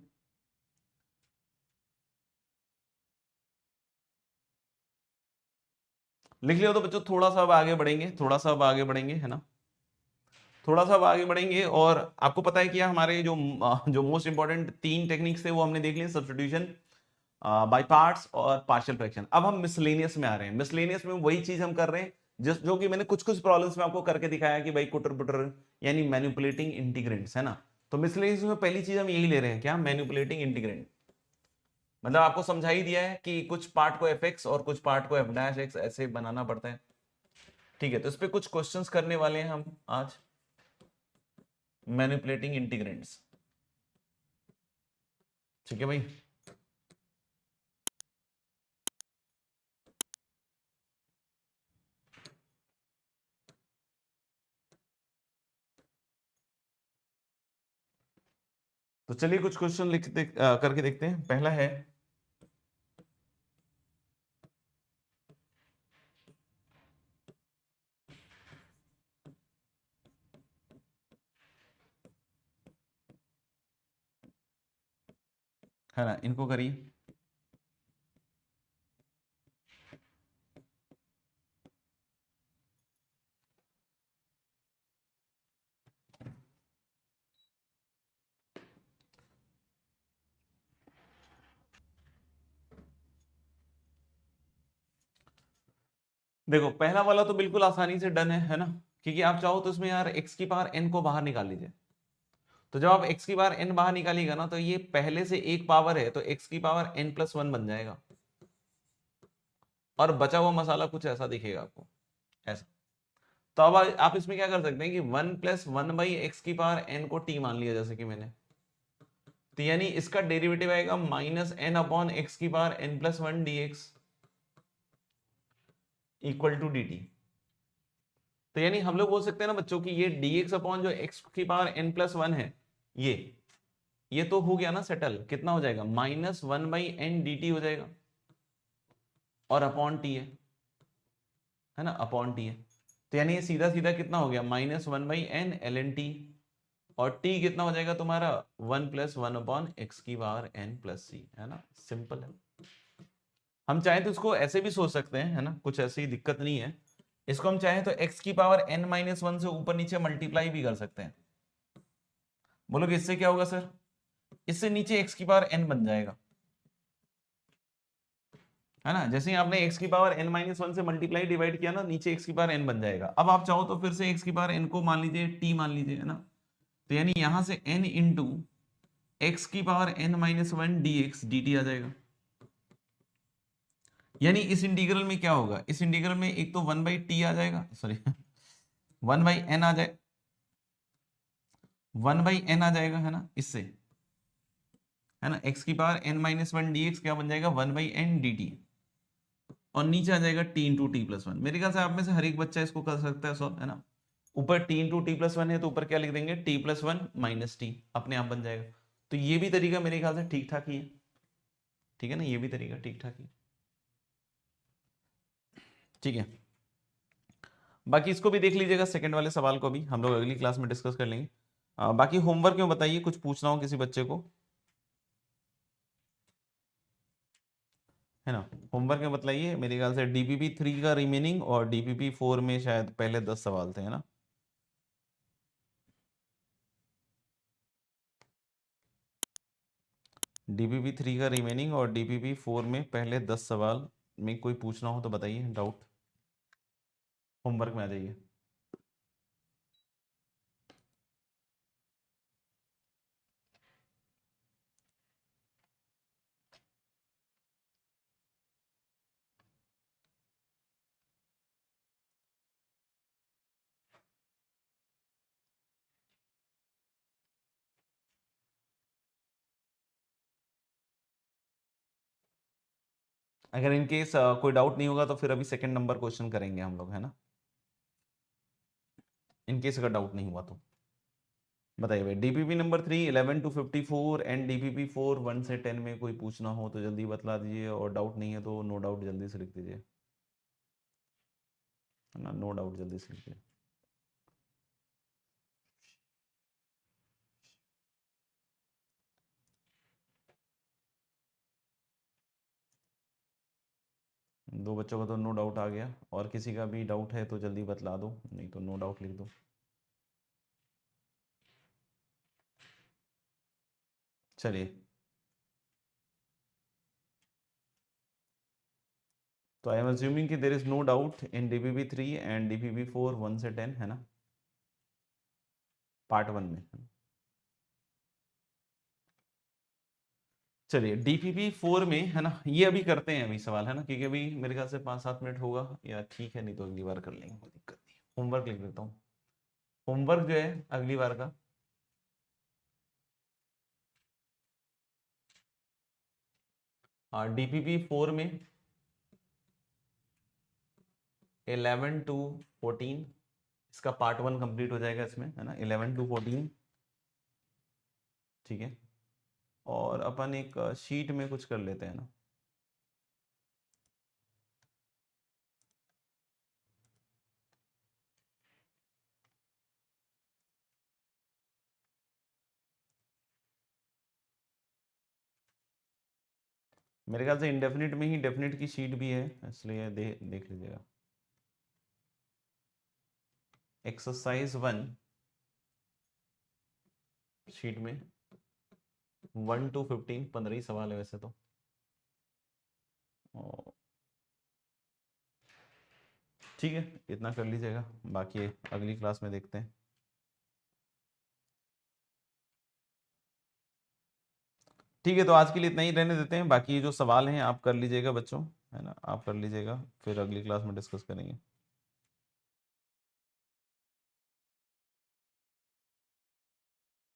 लिख लिया तो बच्चों थोड़ा सा अब आगे बढ़ेंगे, थोड़ा सा अब आगे बढ़ेंगे, है ना, थोड़ा सा अब आगे बढ़ेंगे। और आपको पता है कि हमारे जो जो मोस्ट इंपॉर्टेंट तीन टेक्निक्स थे वो हमने देख लिए, सब्स्टिट्यूशन, बाय पार्ट्स और पार्शियल फ्रैक्शन। अब हम मिसलेनियस में आ रहे हैं। मिसलेनियस में वही चीज हम कर रहे हैं जिस जो कि मैंने कुछ कुछ प्रॉब्लम्स में आपको करके दिखाया कि भाई कुटर पुटर यानी मैनिपुलेटिंग इंटीग्रेंट्स, है ना। तो मिसलेनियस में पहली चीज हम यही ले रहे हैं, क्या, मैनिपुलेटिंग इंटीग्रेंट। मतलब आपको समझा ही दिया है कि कुछ पार्ट को एफ एक्स और कुछ पार्ट को एफ डैश एक्स ऐसे बनाना पड़ता है, ठीक है। तो इस पे कुछ क्वेश्चंस करने वाले हैं हम आज, मैनिपुलेटिंग इंटीग्रेंट्स, ठीक है भाई। तो चलिए कुछ क्वेश्चन करके देखते हैं। पहला है ना, इनको करिए। देखो पहला वाला तो बिल्कुल आसानी से डन है ना, क्योंकि आप चाहो तो इसमें यार x की पावर n को बाहर निकाल लीजिए। तो जब आप x की पावर n बाहर निकालिएगा ना, तो ये पहले से एक पावर है तो x की पावर n प्लस वन बन जाएगा, और बचा हुआ मसाला कुछ ऐसा दिखेगा आपको, ऐसा। तो अब आप इसमें क्या कर सकते हैं कि one plus one by x की पावर n को t मान लिया, जैसे कि मैंने, तो यानी इसका डेरिवेटिव आएगा माइनस एन अपॉन एक्स की power n plus one D x equal to D T. तो यानी हम लोग बोल सकते हैं ना बच्चों की ये dx अपॉन जो x की पावर n प्लस वन है, ये तो हो गया ना सेटल, कितना हो जाएगा, minus one by N D T हो जाएगा। और अपॉन टी है ना, अपॉन टी है। तो यानी ये सीधा सीधा कितना हो गया, -1/n ln t, और t कितना हो जाएगा तुम्हारा 1+1/x⁻n+c, है ना, सिंपल है। हम चाहे तो इसको ऐसे भी सोच सकते हैं, है ना, कुछ ऐसी दिक्कत नहीं है। इसको हम चाहे तो x⁻n-1 से ऊपर नीचे मल्टीप्लाई भी कर सकते हैं। बोलोगे इससे क्या होगा सर, इससे नीचे x⁻n बन जाएगा, है ना। जैसे ही आपने x⁻n-1 से मल्टीप्लाई डिवाइड किया ना, नीचे x⁻n बन जाएगा। अब आप चाहो तो फिर से x⁻n को मान लीजिए t मान लीजिए, है ना। तो यानी यहां से n into x⁻n-1 dx dt आ जाएगा। यानी इस इंटीग्रल में क्या होगा, इस इंटीग्रल में एक तो 1/t आ जाएगा, सॉरी 1/n आ जाए, 1/n आ जाएगा, है ना, इससे, है ना, x⁻n-1 dx क्या बन जाएगा, 1/n dt, और नीचे आ जाएगा t इंटू t+1। मेरे ख्याल से आप में से हर एक बच्चा इसको कर सकता है सॉल्व, है ना। ऊपर t इंटू t+1 है तो ऊपर क्या लिख देंगे, t+1 - t, अपने आप बन जाएगा। तो ये भी तरीका मेरे ख्याल से ठीक ठाक ही है, ठीक है ना, ये भी तरीका ठीक ठाक ही, ठीक है। बाकी इसको भी देख लीजिएगा, सेकंड वाले सवाल को भी हम लोग अगली क्लास में डिस्कस कर लेंगे। बाकी होमवर्क में बताइए, कुछ पूछना हो किसी बच्चे को, है ना। होमवर्क में बताइए, मेरे ख्याल से डीपीपी 3 का रिमेनिंग और डीपीपी 4 में शायद पहले 10 सवाल थे, है ना। डीपीपी 3 का रिमेनिंग और डीपीपी 4 में पहले 10 सवाल में कोई पूछना हो तो बताइए, डाउट होमवर्क में आ जाइए। अगर इनकेस कोई डाउट नहीं होगा तो फिर अभी सेकंड नंबर क्वेश्चन करेंगे हम लोग, है ना, इनकेस अगर डाउट नहीं हुआ तो बताइए भाई। DPP number 3 11 to 54 and DPP 4 1 से 10 में कोई पूछना हो तो जल्दी बतला दीजिए, और डाउट नहीं है तो नो डाउट जल्दी से लिख दीजिए, है ना, नो डाउट जल्दी से लिखिए। दो बच्चों का तो नो डाउट आ गया, और किसी का भी डाउट है तो जल्दी बतला दो, नहीं तो नो डाउट लिख दो। चलिए, तो आई एम अज्यूमिंग कि there is no doubt in DPP 3 and DPP 4 1 से 10, है ना, पार्ट 1 में। चलिए डीपीपी 4 में, है ना, ये अभी करते हैं अभी सवाल, है ना, क्योंकि अभी मेरे ख्याल से 5-7 मिनट होगा, या ठीक है, नहीं तो अगली बार कर लेंगे, कोई दिक्कत नहीं। होमवर्क लिख देता हूँ, होमवर्क जो है अगली बार का, डीपीपी 4 में 11 to 14, इसका पार्ट 1 कंप्लीट हो जाएगा इसमें, है ना, 11 to 14, ठीक है। और अपन एक शीट में कुछ कर लेते हैं ना, मेरे ख्याल से इंडेफिनिट में ही डेफिनिट की शीट भी है, इसलिए देख लीजिएगा। एक्सरसाइज 1 शीट में 1 to 15, 15 ही सवाल है वैसे तो, और ठीक है, इतना कर लीजिएगा, बाकी अगली क्लास में देखते हैं। ठीक है, तो आज के लिए इतना ही रहने देते हैं, बाकी जो सवाल हैं आप कर लीजिएगा बच्चों, है ना, आप कर लीजिएगा, फिर अगली क्लास में डिस्कस करेंगे।